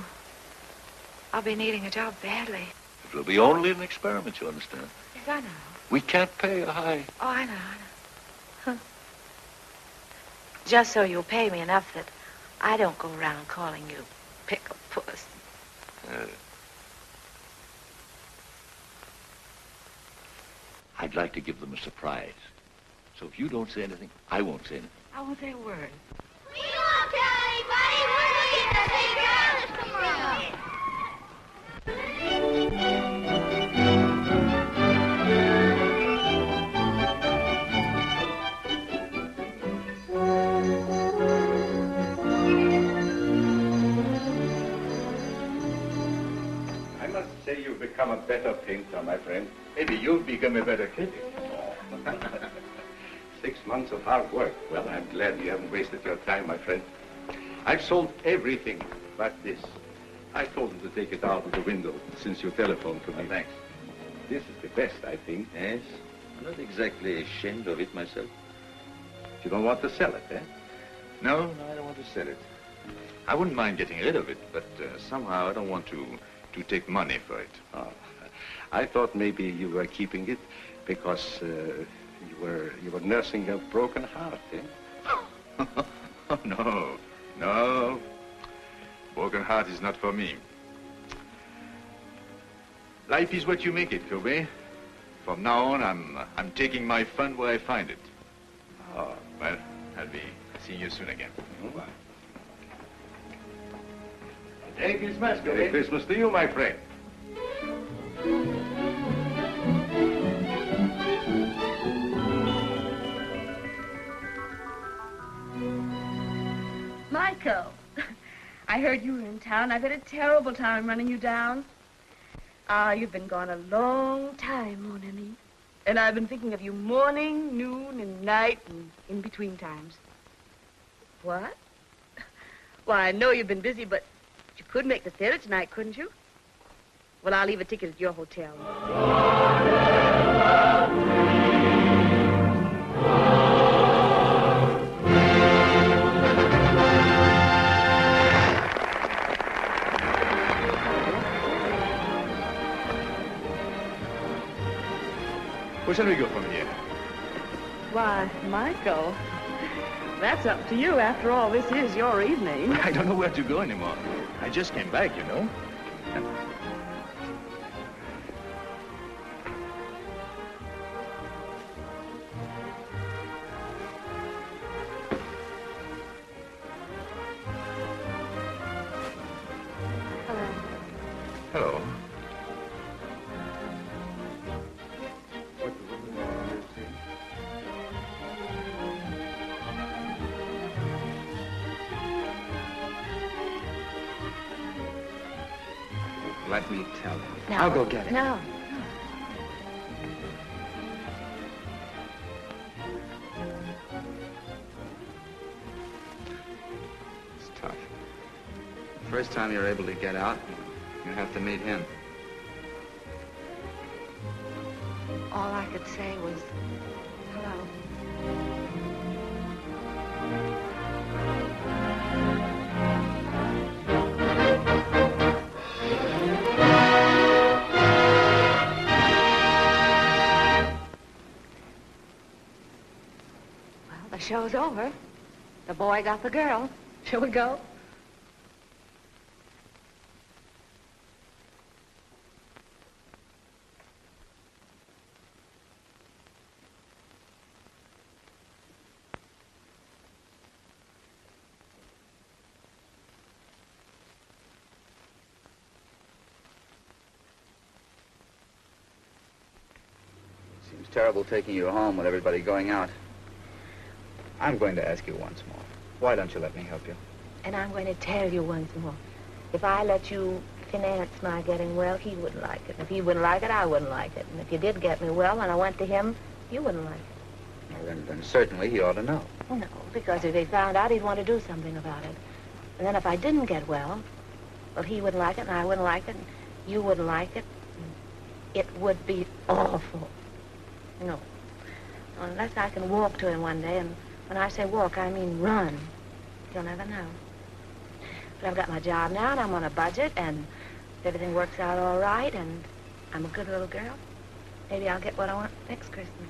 I'll be needing a job badly. It will be only an experiment, you understand? Yes, I know. We can't pay a high... Oh, I know. Huh. Just so you'll pay me enough that I don't go around calling you Pickle Puss. I'd like to give them a surprise. So if you don't say anything, I won't say anything. I won't say a word. We won't tell anybody. We're looking at the big girls tomorrow. I must say you've become a better painter, my friend. Maybe you've become a better critic. 6 months of hard work. Well, I'm glad you haven't wasted your time, my friend. I've sold everything but this. I told them to take it out of the window since you telephoned to me. Thanks. This is the best, I think. Yes. I'm not exactly ashamed of it myself. You don't want to sell it, eh? No, I don't want to sell it. I wouldn't mind getting rid of it, but somehow I don't want to take money for it. Oh, I thought maybe you were keeping it because you were nursing a broken heart, eh? Oh, no. Broken heart is not for me. Life is what you make it, Kobe. From now on, I'm taking my fun where I find it. Oh, well, I'll be seeing you soon again. Bye. Merry Christmas, Kobe. Merry Christmas to you, my friend. Michael, I heard you were in town. I've had a terrible time running you down. You've been gone a long time, mon ami. And I've been thinking of you morning, noon, and night, and in between times. What? Why, I know you've been busy, but you could make the theater tonight, couldn't you? Well, I'll leave a ticket at your hotel. Where shall we go from here? Why, Michael, that's up to you. After all, this is your evening. I don't know where to go anymore. I just came back, you know. Hello. Let me tell him. No. I'll go get it. No. It's tough. The first time you're able to get out, you have to meet him. All I could say was, Hello. Well, the show's over. The boy got the girl. Shall we go? Seems terrible taking you home with everybody going out. I'm going to ask you once more. Why don't you let me help you? And I'm going to tell you once more. If I let you finance my getting well, he wouldn't like it. If he wouldn't like it, I wouldn't like it. And if you did get me well and I went to him, you wouldn't like it. Well, then certainly he ought to know. No, because if he found out, he'd want to do something about it. And then if I didn't get well, he wouldn't like it and I wouldn't like it and you wouldn't like it. It would be awful. No. Unless I can walk to him one day, and when I say walk, I mean run. You'll never know. But I've got my job now, and I'm on a budget, and if everything works out all right, and I'm a good little girl, maybe I'll get what I want next Christmas.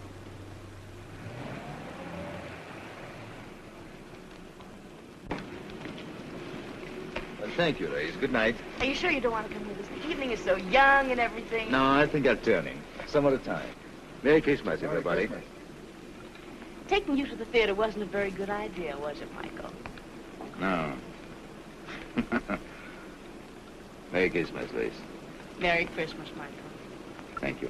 Well, thank you, ladies. Good night. Are you sure you don't want to come with us? The evening is so young and everything. No, I think I'll turn in. Some other time. Merry Christmas, everybody. Taking you to the theater wasn't a very good idea, was it, Michael? No. Merry Christmas, Liz. Merry Christmas, Michael. Thank you.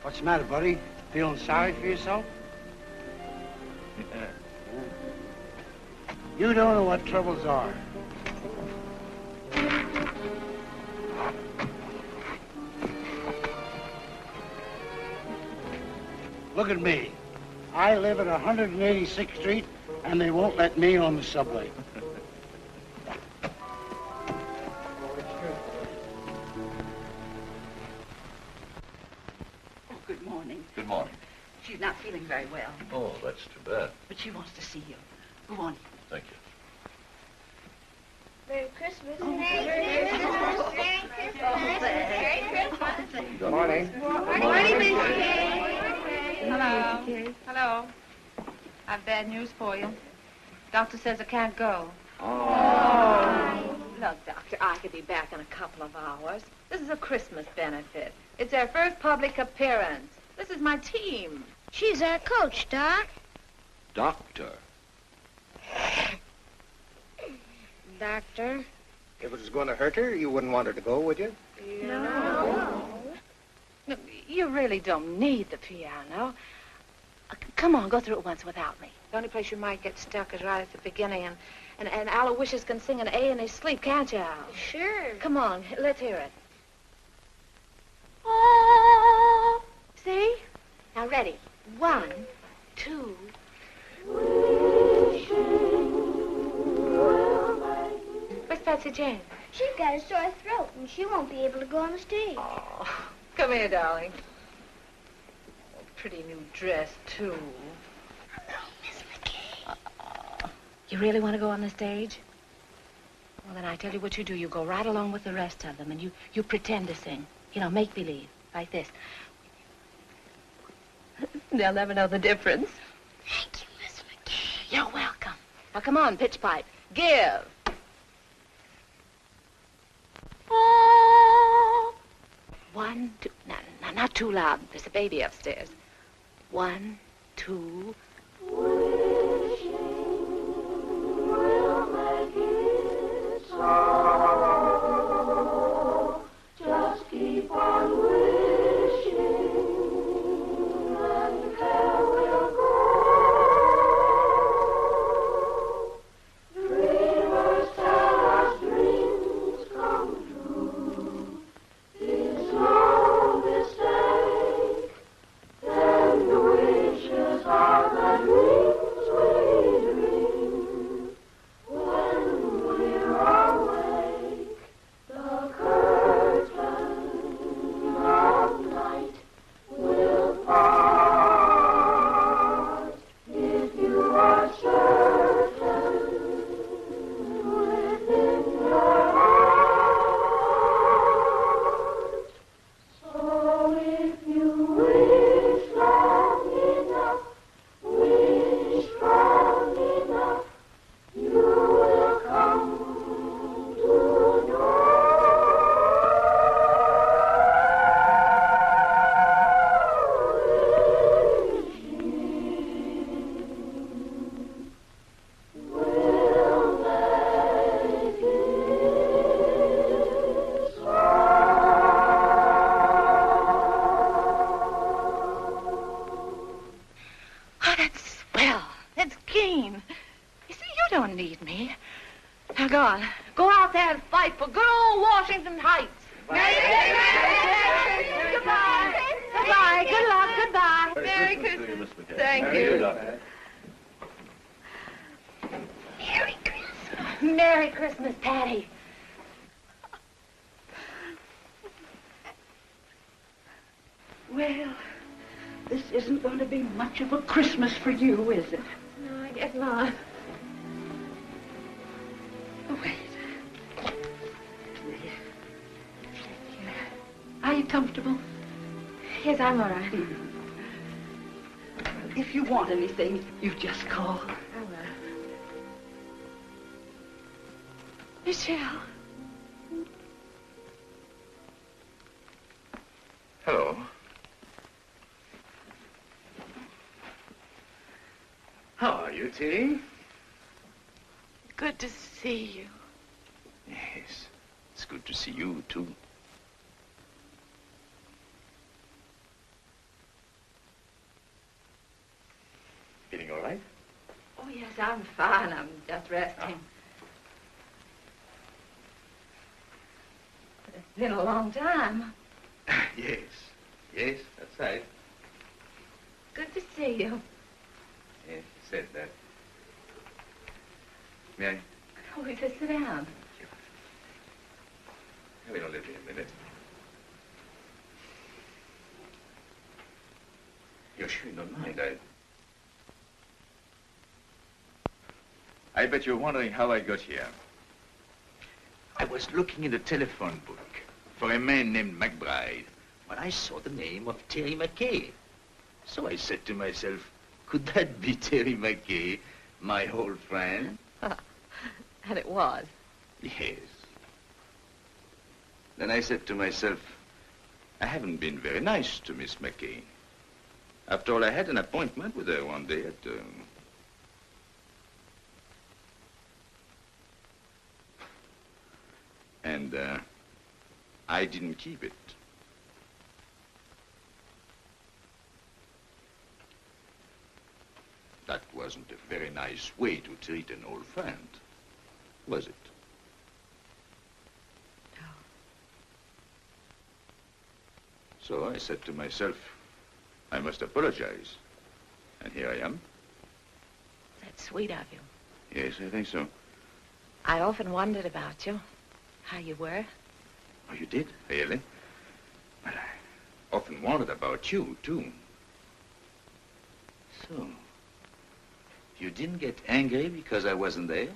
What's the matter, buddy? Feeling sorry for yourself? You don't know what troubles are. Look at me. I live at 186th Street, and they won't let me on the subway. Good morning. Good morning. She's not feeling very well, Oh, that's too bad. but she wants to see you. Go on. Thank you. Merry Christmas. Merry Christmas. Merry Christmas. Good morning. Morning, Mrs. Hello. Hello. I've bad news for you. Doctor says I can't go. Oh. Look, Doctor, I could be back in a couple of hours. This is a Christmas benefit. It's their first public appearance. This is my team. She's our coach, Doc. Doctor. Doctor. If it was going to hurt her, you wouldn't want her to go, would you? No. No, you really don't need the piano. Come on, go through it once without me. The only place you might get stuck is right at the beginning, and Aloysius can sing an A in his sleep, can't you, Al? Sure. Come on, let's hear it. Oh, see? Now, ready. 1, 2. Where's Patsy Jane? She's got a sore throat, and she won't be able to go on the stage. Oh, come here, darling. Oh, pretty new dress, too. Hello, Miss McKay. You really want to go on the stage? Well, then I tell you what you do. You go right along with the rest of them, and you pretend to sing. You know, make believe, like this. They'll never know the difference. Thank you, Miss McKay. You're welcome. Now, come on, pitch pipe. Give. Oh. 1, 2. No, not too loud. There's a baby upstairs. 1, 2. Just keep on wishing, and care will go. need me. Now go on. Go out there and fight for good old Washington Heights. Goodbye. Goodbye. Good luck. Goodbye. Merry Christmas. Thank you. Merry Christmas. Merry Christmas, Patty. Well, this isn't going to be much of a Christmas for you, is it? No, I guess not. Oh, wait. Are you comfortable? Yes, I'm all right. If you want anything, you just call. I will. Michelle. Hello. How are you, Tilly? Good to see you. Yes, it's good to see you, too. Feeling all right? Oh, yes, I'm fine. I'm just resting. But it's been a long time. Yes. Yes, that's right. Good to see you. Yes, you said that. May I? Oh, just sit down. Wait, don't leave me a minute. You're sure you don't mind? I bet you're wondering how I got here. I was looking in the telephone book for a man named McBride when I saw the name of Terry McKay. So I said to myself, could that be Terry McKay, my old friend? And it was. Yes. Then I said to myself, I haven't been very nice to Miss McKay. After all, I had an appointment with her one day at... And I didn't keep it. That wasn't a very nice way to treat an old friend, was it? No. So I said to myself, I must apologize. And here I am. That's sweet of you. Yes, I think so. I often wondered about you, how you were. Oh, you did? Really? Well, I often wondered about you, too. So, you didn't get angry because I wasn't there?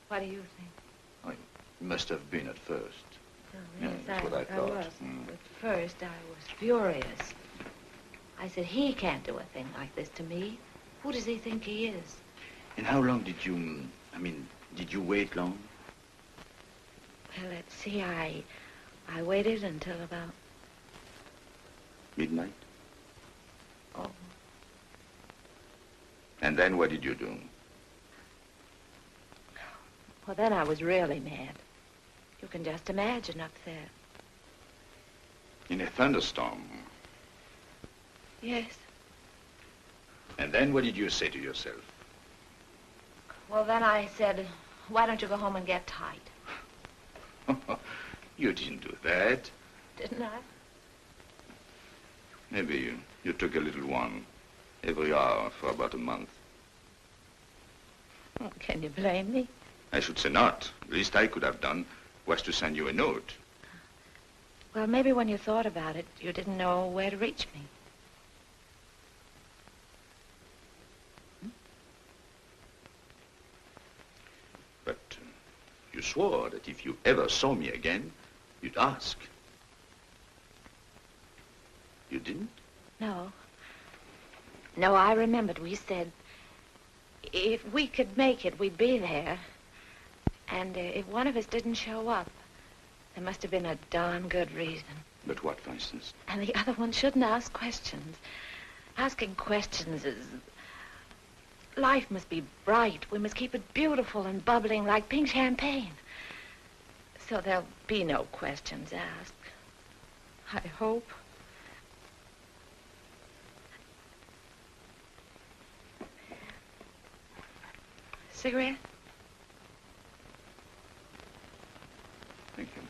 What do you think? Oh, you must have been at first. Oh, Yeah, yes, that's what I thought. was. At first, I was furious. I said, he can't do a thing like this to me. Who does he think he is? And how long did you, did you wait long? Well, let's see, I waited until about... Midnight? Oh. And then what did you do? Well, then I was really mad. You can just imagine up there. In a thunderstorm? Yes. And then what did you say to yourself? Well, then I said, why don't you go home and get tight? You didn't do that. Didn't I? Maybe you took a little one every hour for about a month. Well, can you blame me? I should say not. The least I could have done was to send you a note. Well, maybe when you thought about it, you didn't know where to reach me. But you swore that if you ever saw me again, you'd ask. You didn't? No. No, I remembered we said if we could make it, we'd be there. And if one of us didn't show up, there must have been a darn good reason. But what, for instance? And the other one shouldn't ask questions. Asking questions is... Life must be bright. We must keep it beautiful and bubbling like pink champagne. So there'll be no questions asked. I hope. Cigarette? Thank you.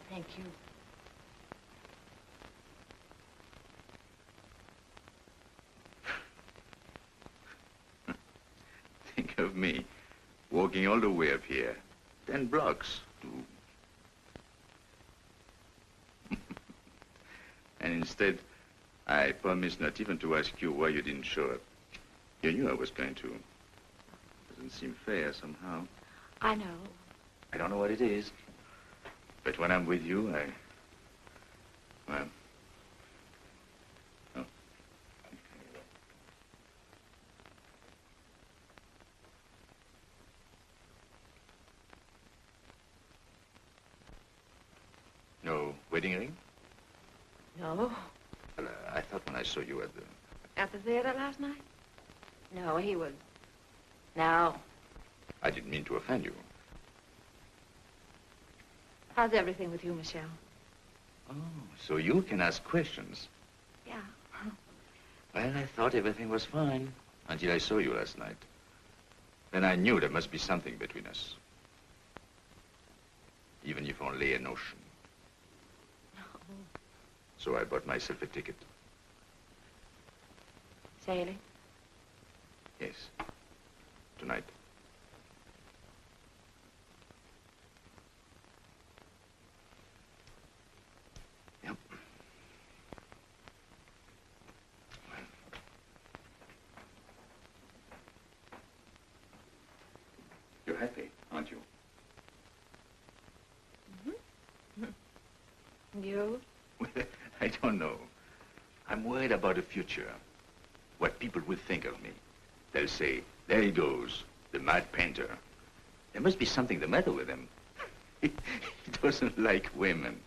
Thank you. Think of me, walking all the way up here, 10 blocks to... And instead, I promised not even to ask you why you didn't show up. You knew I was going to. Doesn't seem fair somehow. I know. I don't know what it is. But when I'm with you, well... Oh. No wedding ring? No. Well, I thought when I saw you at the... At the theater last night? No, he would. No. I didn't mean to offend you. How's everything with you, Michelle? Oh, so you can ask questions. Yeah. Well, I thought everything was fine until I saw you last night. Then I knew there must be something between us. Even if only a notion. No. So I bought myself a ticket. Sailing? Yes. Tonight. Yep. Well. You're happy, aren't you? Mm-hmm. You? I don't know. I'm worried about the future. What people will think of me. They'll say, there he goes, the mad painter. There must be something the matter with him. He doesn't like women.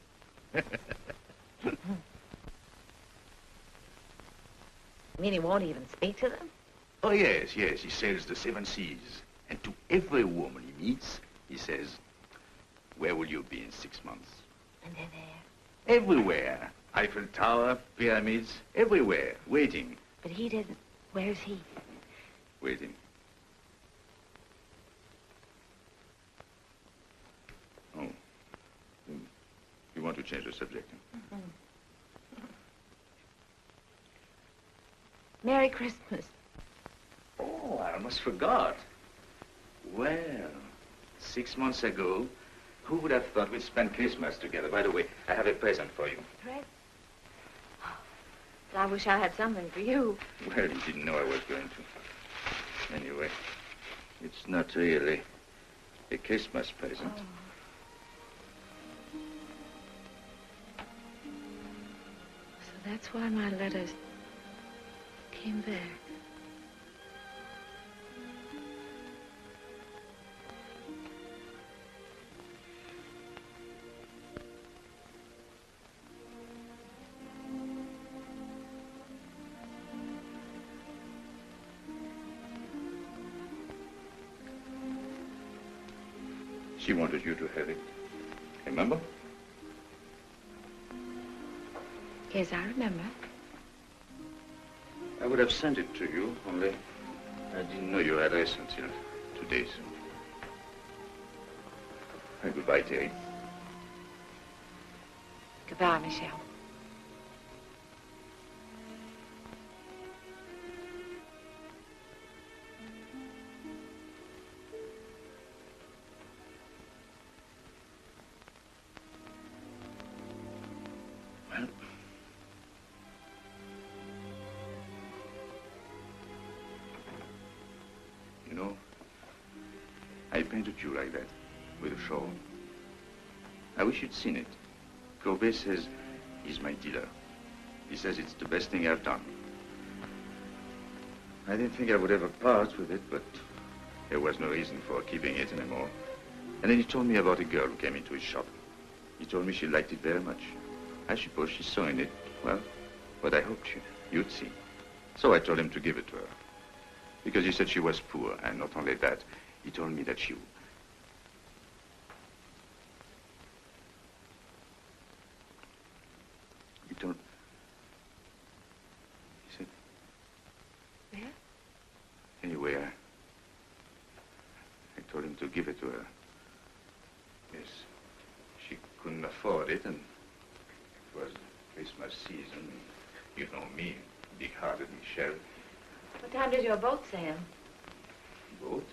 You mean he won't even speak to them? Oh, yes, yes. He sails the 7 seas. And to every woman he meets, he says, where will you be in 6 months? And they're there. Everywhere. Eiffel Tower, pyramids, everywhere, waiting. But he didn't. Where's he? Waiting. Oh. You want to change the subject? Mm-hmm. Merry Christmas. Oh, I almost forgot. Well, 6 months ago, who would have thought we'd spend Christmas together? By the way, I have a present for you. Present? I wish I had something for you. Well, you didn't know I was going to. Anyway, it's not really a Christmas present. Oh. So that's why my letters came back. She wanted you to have it. Remember? Yes, I remember. I would have sent it to you, only I didn't know your address until 2 days. Goodbye, Terry. Goodbye, Michelle. You know, I painted you like that, with a shawl. I wish you'd seen it. Courbet says he's my dealer. He says it's the best thing I've done. I didn't think I would ever part with it, but there was no reason for keeping it anymore. And then he told me about a girl who came into his shop. He told me she liked it very much. I suppose she saw in it, well, what I hoped you'd see. So I told him to give it to her. Because he said she was poor, and not only that, he told me that she... He told... He said... Yeah? give it to her. Yes. She couldn't afford it, and it was Christmas season. You know me, big-hearted Michel. What time does your boat sail? Boat?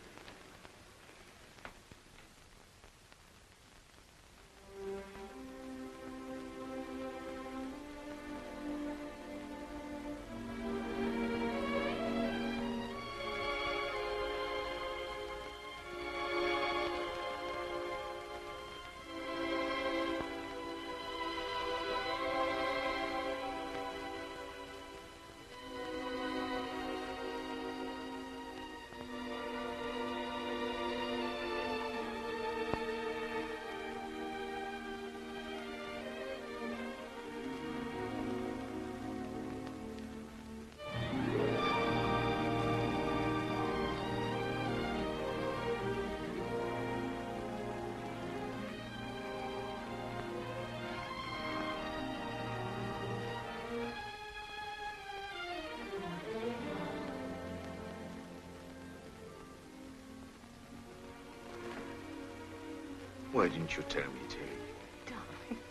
Why didn't you tell me, Terry? Darling.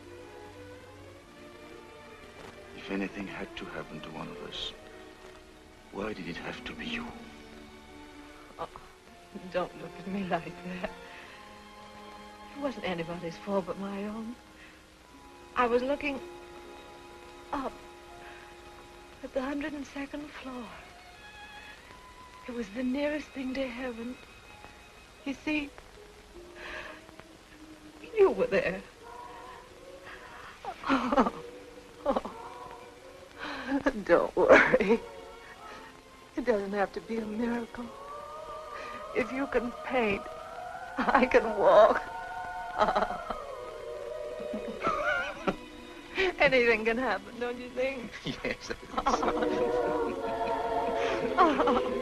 If anything had to happen to one of us, why did it have to be you? Oh, don't look at me like that. It wasn't anybody's fault but my own. I was looking up at the 102nd floor. It was the nearest thing to heaven. You see, you were there. Oh. Don't worry. It doesn't have to be a miracle. If you can paint, I can walk. Anything can happen, don't you think? Yes, I think so.